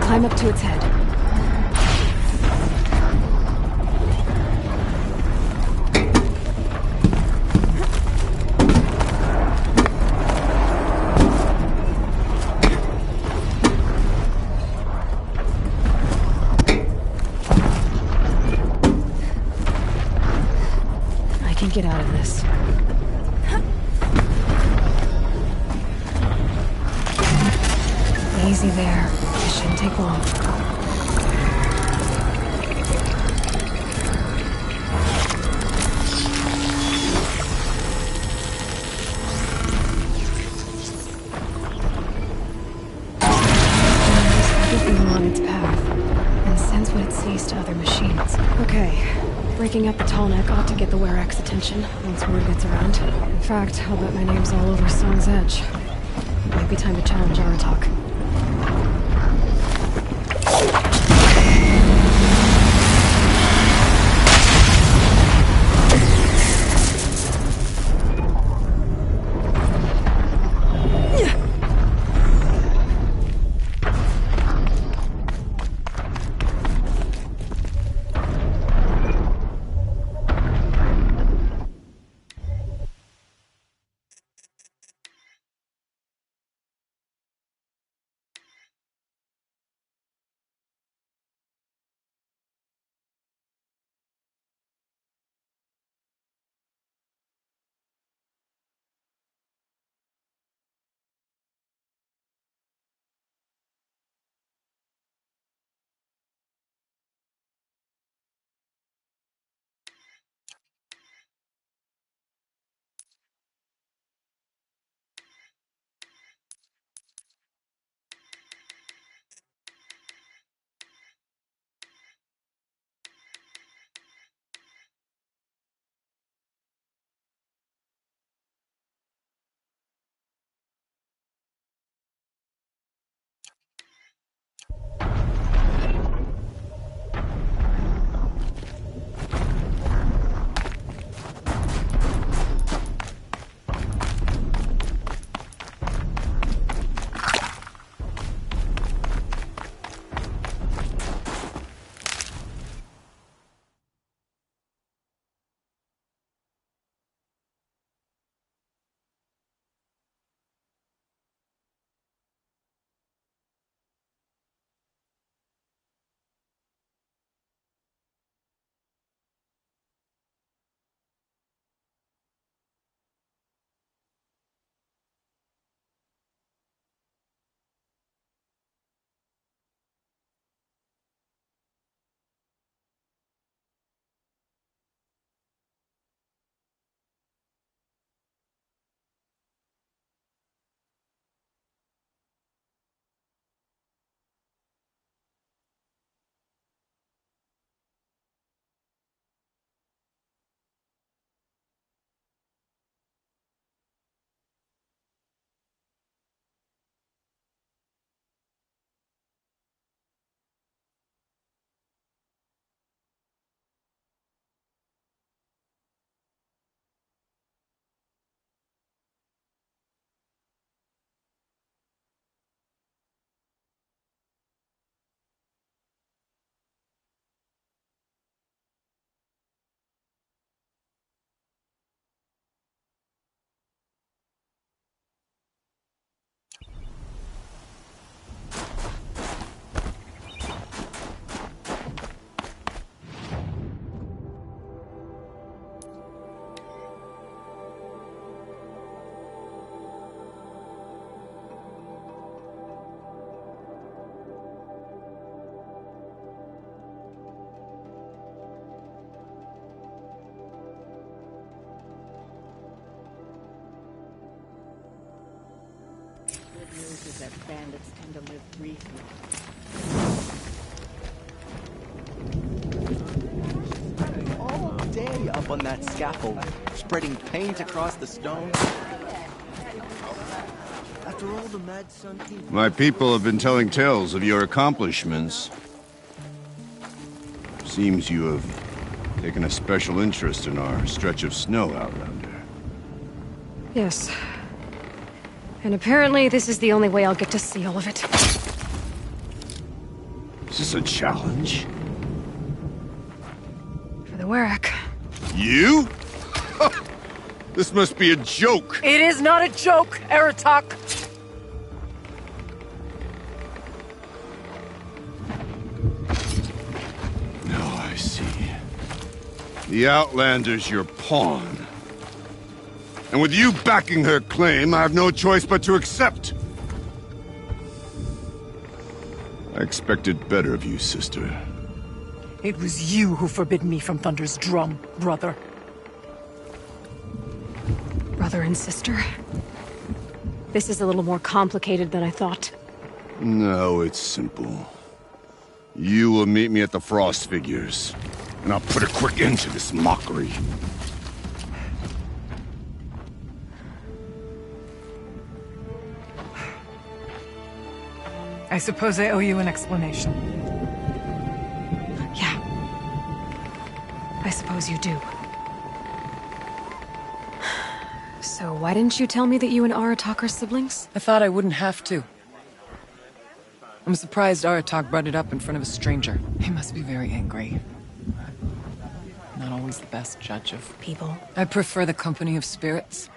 Climb up to its head. I can get out of this. Easy there. It shouldn't take long. Everything along its path, and sends what it sees to other machines. Okay. Breaking up the tall neck ought to get the Werak's attention once word gets around. In fact, I'll bet my name's all over Song's Edge. Might be time to challenge Aratak. that bandits tend to live briefly. All day up on that scaffold, spreading paint across the stone. After all the mad sun came... My people have been telling tales of your accomplishments. Seems you have taken a special interest in our stretch of snow, Outlander. Yes. And apparently this is the only way I'll get to see all of it. Is this a challenge? For the Werak. You? This must be a joke. It is not a joke, Aratak. Now I see. The Outlander's your pawn. And with you backing her claim, I have no choice but to accept. I expected better of you, sister. It was you who forbid me from Thunder's drum, brother. Brother and sister? This is a little more complicated than I thought. No, it's simple. You will meet me at the Frost Figures, and I'll put a quick end to this mockery. I suppose I owe you an explanation. Yeah. I suppose you do. So why didn't you tell me that you and Aratak are siblings? I thought I wouldn't have to. I'm surprised Aratak brought it up in front of a stranger. He must be very angry. Not always the best judge of people. I prefer the company of spirits.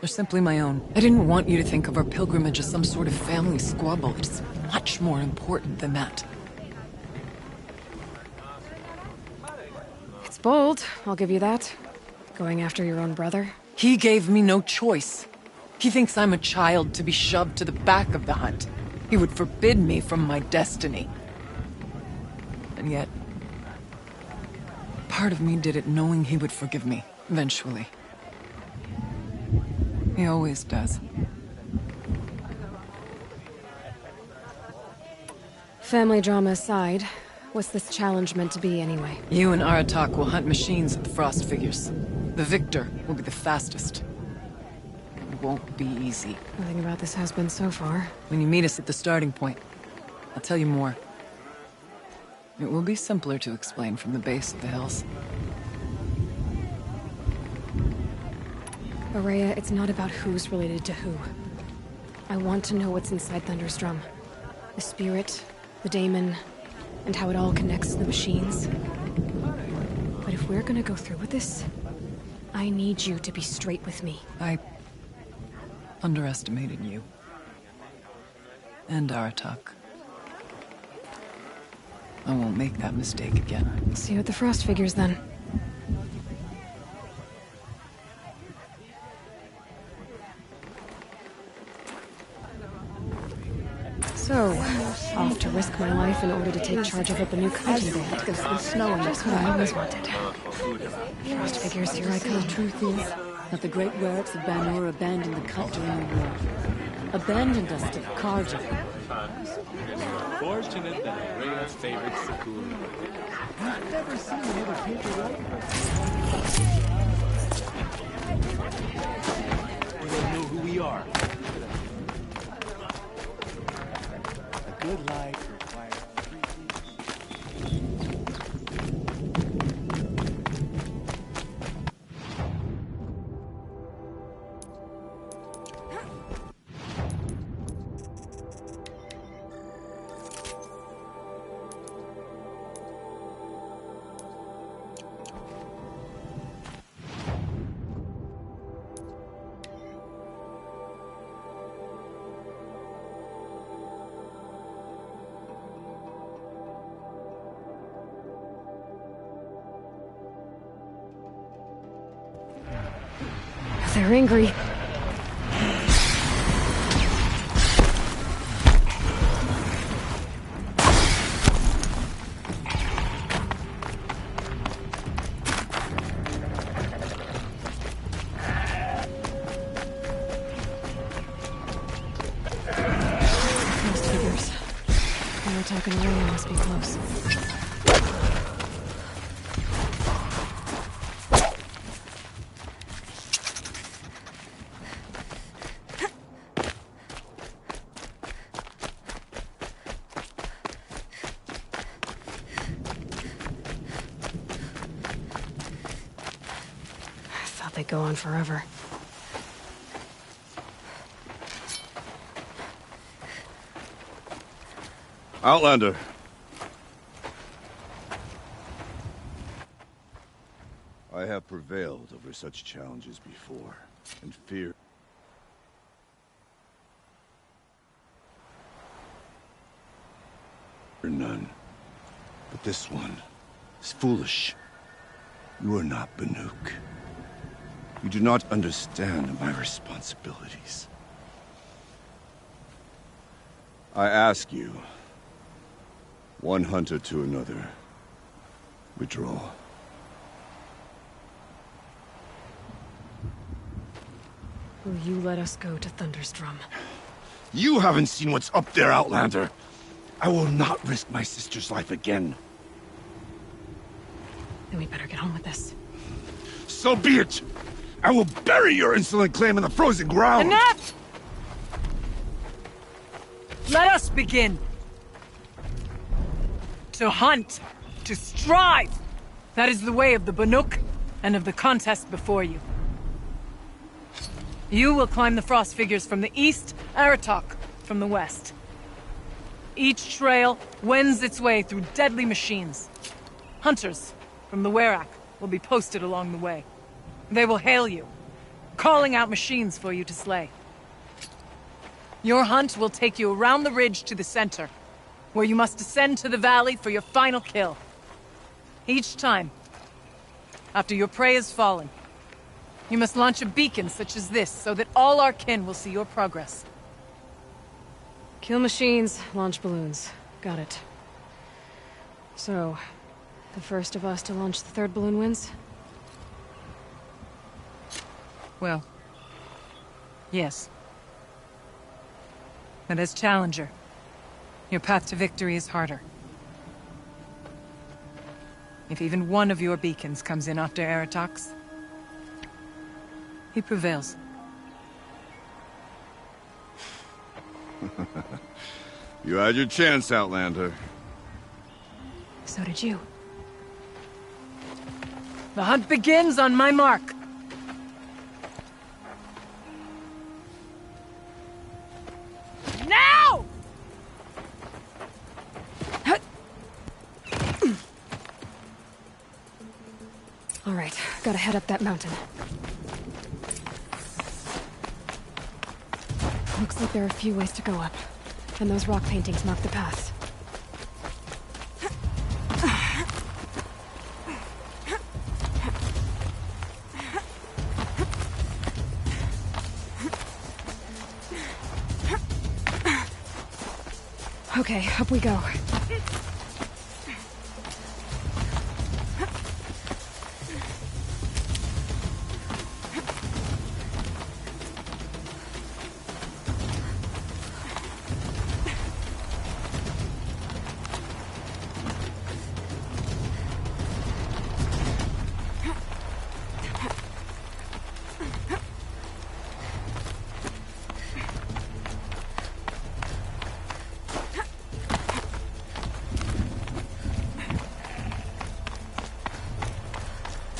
They're simply my own. I didn't want you to think of our pilgrimage as some sort of family squabble. It's much more important than that. It's bold, I'll give you that. Going after your own brother. He gave me no choice. He thinks I'm a child to be shoved to the back of the hunt. He would forbid me from my destiny. And yet, part of me did it knowing he would forgive me, eventually. He always does. Family drama aside, what's this challenge meant to be anyway? You and Aratak will hunt machines at the Frost Figures. The victor will be the fastest. It won't be easy. Nothing about this has been so far. When you meet us at the starting point, I'll tell you more. It will be simpler to explain from the base of the hills. Ourea, it's not about who's related to who. I want to know what's inside Thunder's drum. The spirit, the daemon, and how it all connects to the machines. But if we're gonna go through with this, I need you to be straight with me. I underestimated you. And Aratak. I won't make that mistake again. See you at the Frost Figures, then. So, off to risk my life in order to take charge of what the new Kaiji band. The snow and Just what I always wanted. Frost Figures, here I come. The truth is that the great Wereks of Banur abandoned the cut during the war. Abandoned us to Karja. Fortunate that Ourea's favorite Sakura. I've never seen another painter like her. You don't know who we are. A good life requires three things. They're angry. Aratak and Reyna must be close. They go on forever. Outlander. I have prevailed over such challenges before, and fear none. But this one is foolish. You are not Banuk. You do not understand my responsibilities. I ask you, one hunter to another, withdraw. Will you let us go to Thunderstrom? You haven't seen what's up there, Outlander. I will not risk my sister's life again. Then we better get on with this. So be it! I will bury your insolent claim in the frozen ground! Enough! Let us begin! To hunt, to strive! That is the way of the Banuk, and of the contest before you. You will climb the frost figures from the east, Aratak from the west. Each trail wends its way through deadly machines. Hunters from the Werak will be posted along the way. They will hail you, calling out machines for you to slay. Your hunt will take you around the ridge to the center, where you must descend to the valley for your final kill. Each time, after your prey has fallen, you must launch a beacon such as this, so that all our kin will see your progress. Kill machines, launch balloons. Got it. So, the first of us to launch the third balloon wins? Well, yes. But as Challenger, your path to victory is harder. If even one of your beacons comes in after Aratak's, he prevails. You had your chance, Outlander. So did you. The hunt begins on my mark. Now! All right, gotta head up that mountain. Looks like there are a few ways to go up, and those rock paintings mark the paths. Okay, up we go.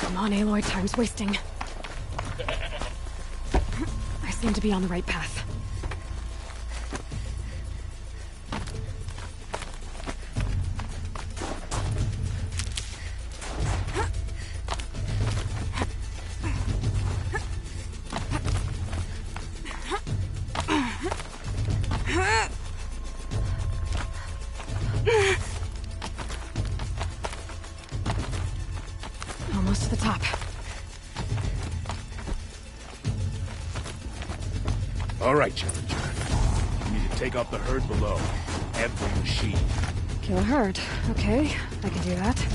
Come on, Aloy, time's wasting. I seem to be on the right path. Almost to the top. All right, Challenger. We need to take out the herd below. Every machine. Kill a herd. Okay, I can do that.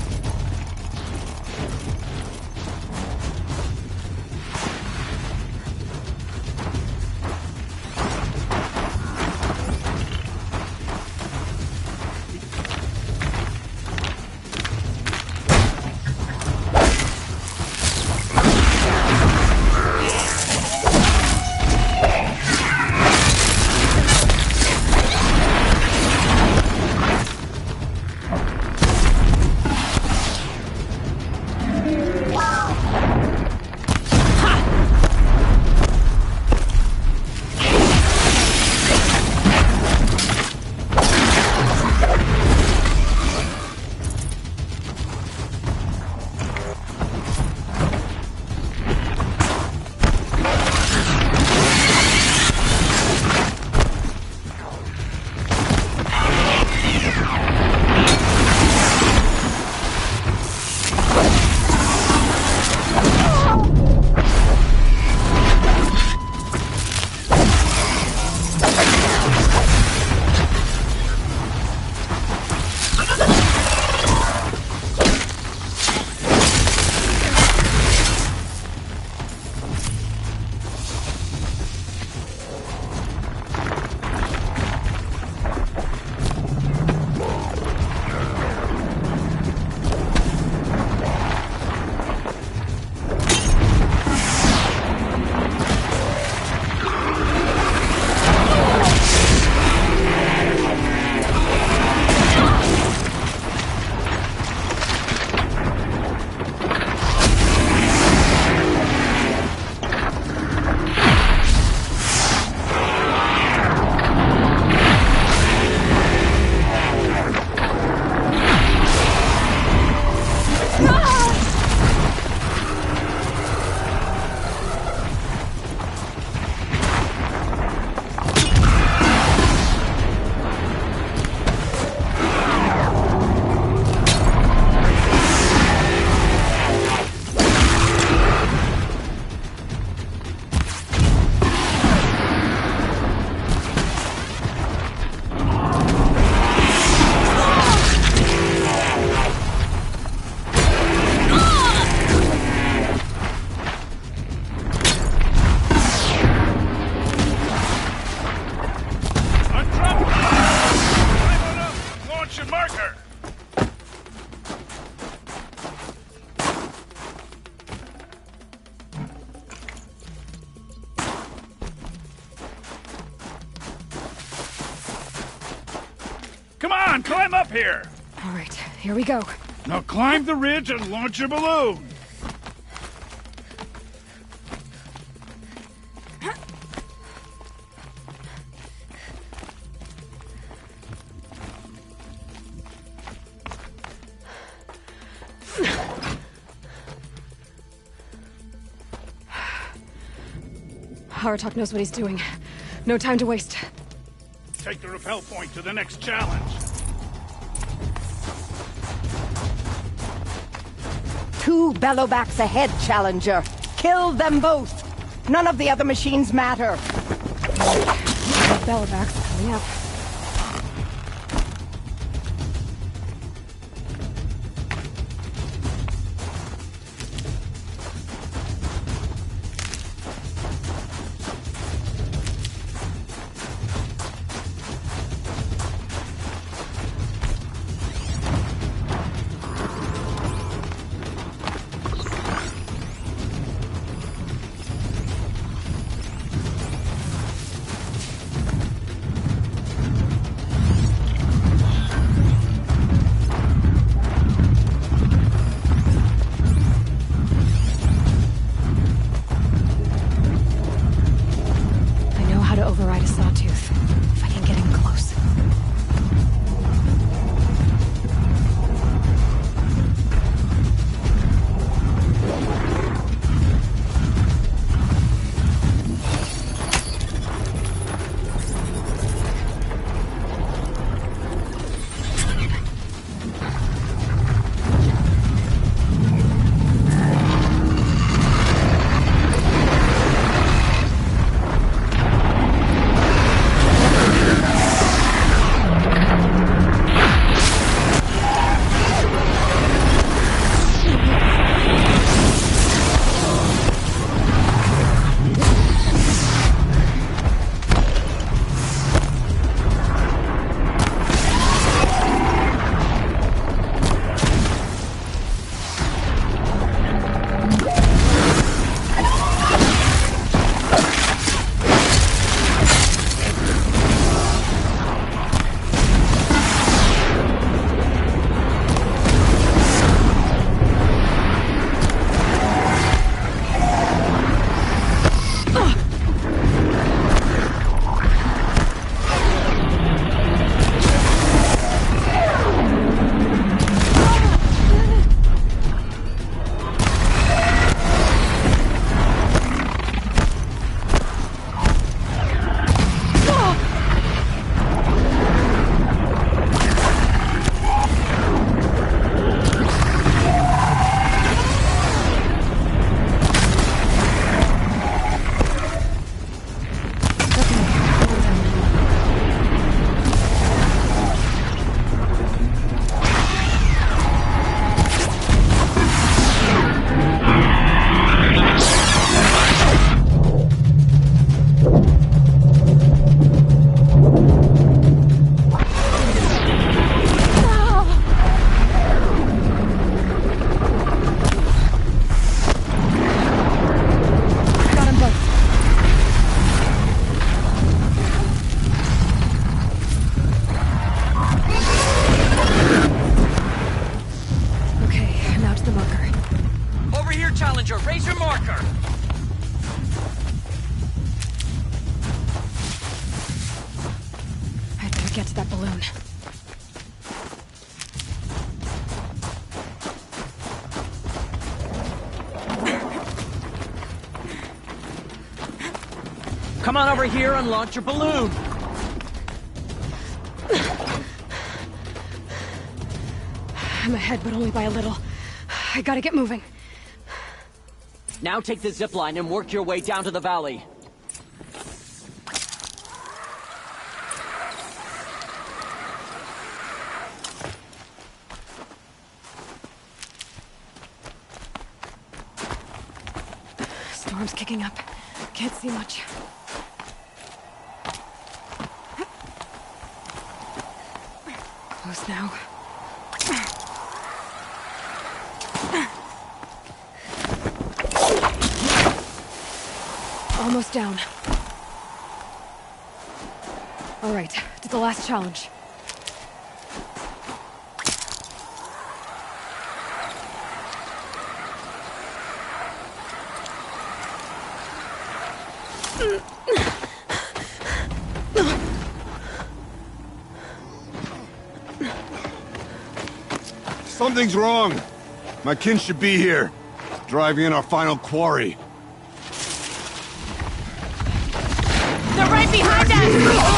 launch your marker! Come on, climb up here! All right, here we go. Now climb the ridge and launch your balloon! Aratak knows what he's doing. No time to waste. Take the rappel point to the next challenge. 2 bellowbacks ahead, Challenger. Kill them both. None of the other machines matter. Bellowbacks coming up. Override a sawtooth, if I can get in close. Get to that balloon. Come on over here and launch your balloon. I'm ahead, but only by a little. I gotta get moving. Now take the zipline and work your way down to the valley. Storm's kicking up. Can't see much. close now. Almost down. All right, to the last challenge. Something's wrong. My kin should be here, driving in our final quarry. They're right behind us!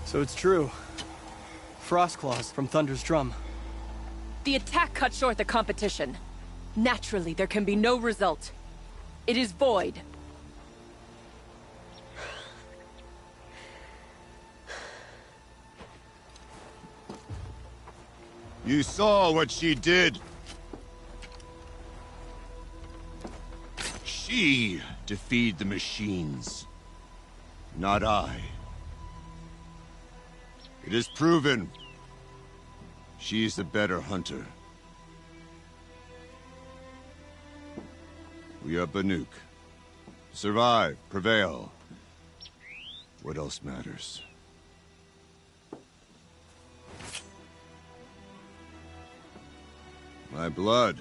So it's true. Frostclaws from Thunder's drum. The attack cut short the competition. Naturally, there can be no result. It is void. You saw what she did. She defeated the machines, not I. It is proven. She is the better hunter. We are Banuk. Survive, prevail. What else matters? My blood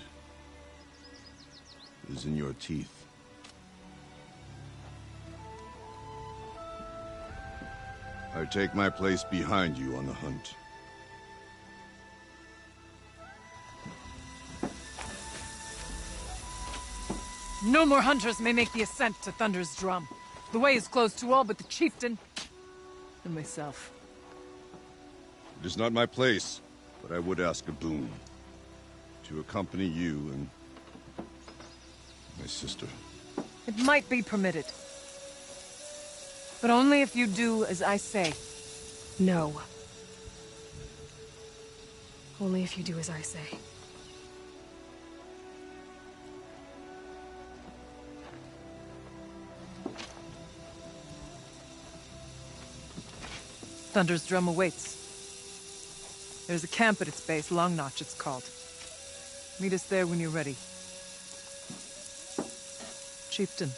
is in your teeth. I take my place behind you on the hunt. No more hunters may make the ascent to Thunder's drum. The way is closed to all but the chieftain and myself. It is not my place, but I would ask a boon. To accompany you and my sister. It might be permitted. But only if you do as I say. No. Only if you do as I say. Thunder's drum awaits. There's a camp at its base, Long Notch it's called. Meet us there when you're ready. Chieftain.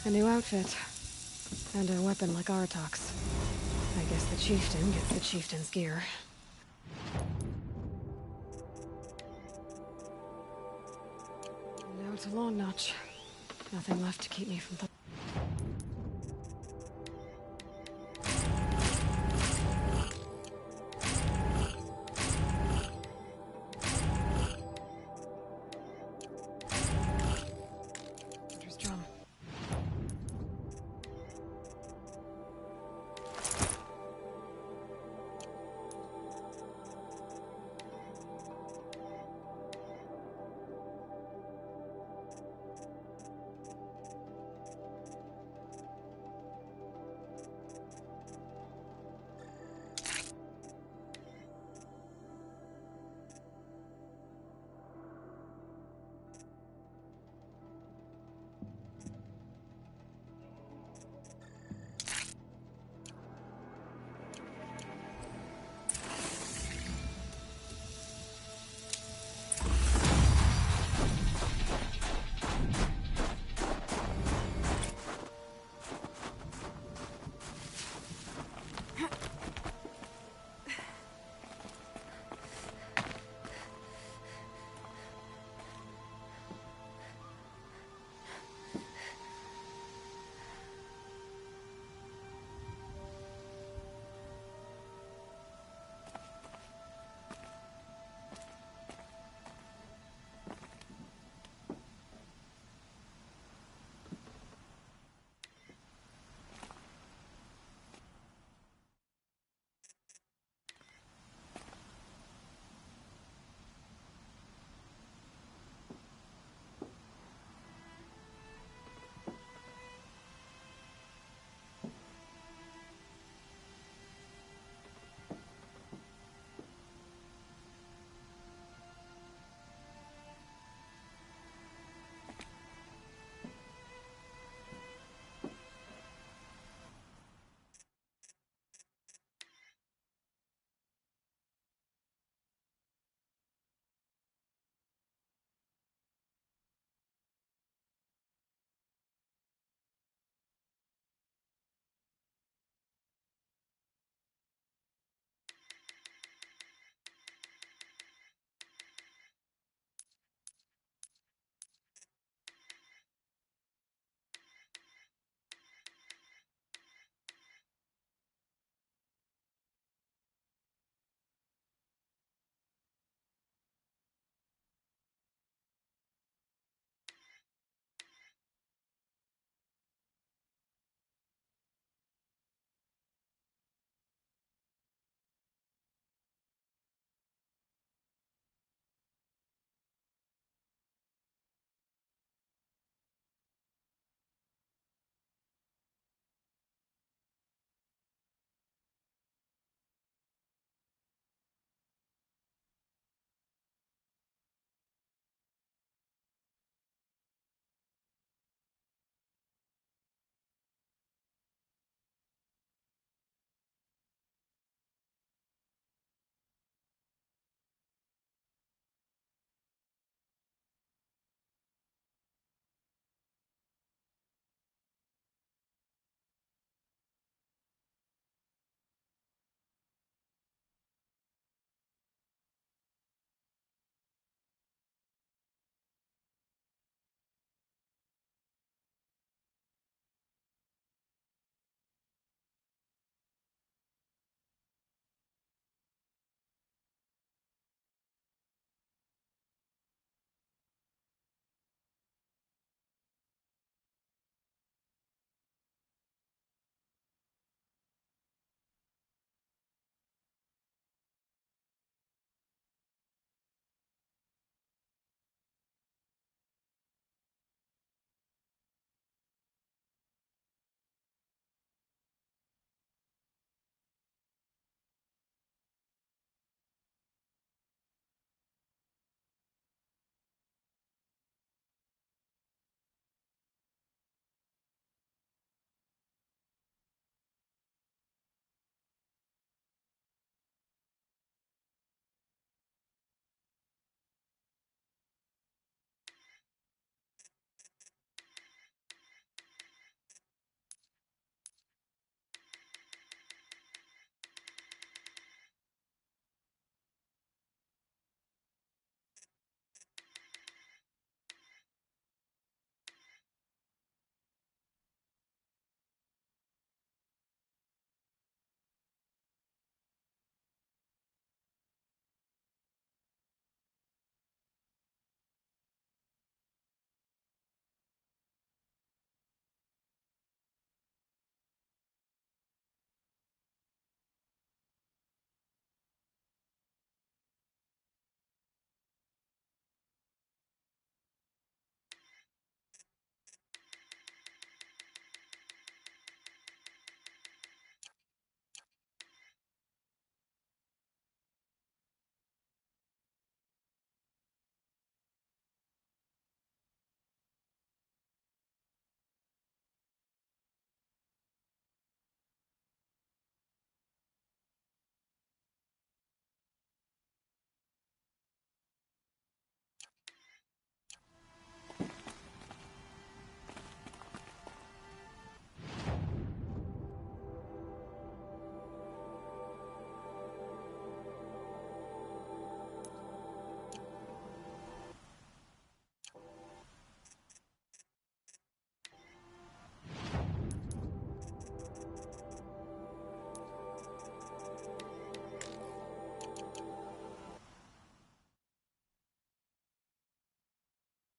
A new outfit. And a weapon like Artok's. I guess the chieftain gets the chieftain's gear. Now to Long Notch. Nothing left to keep me from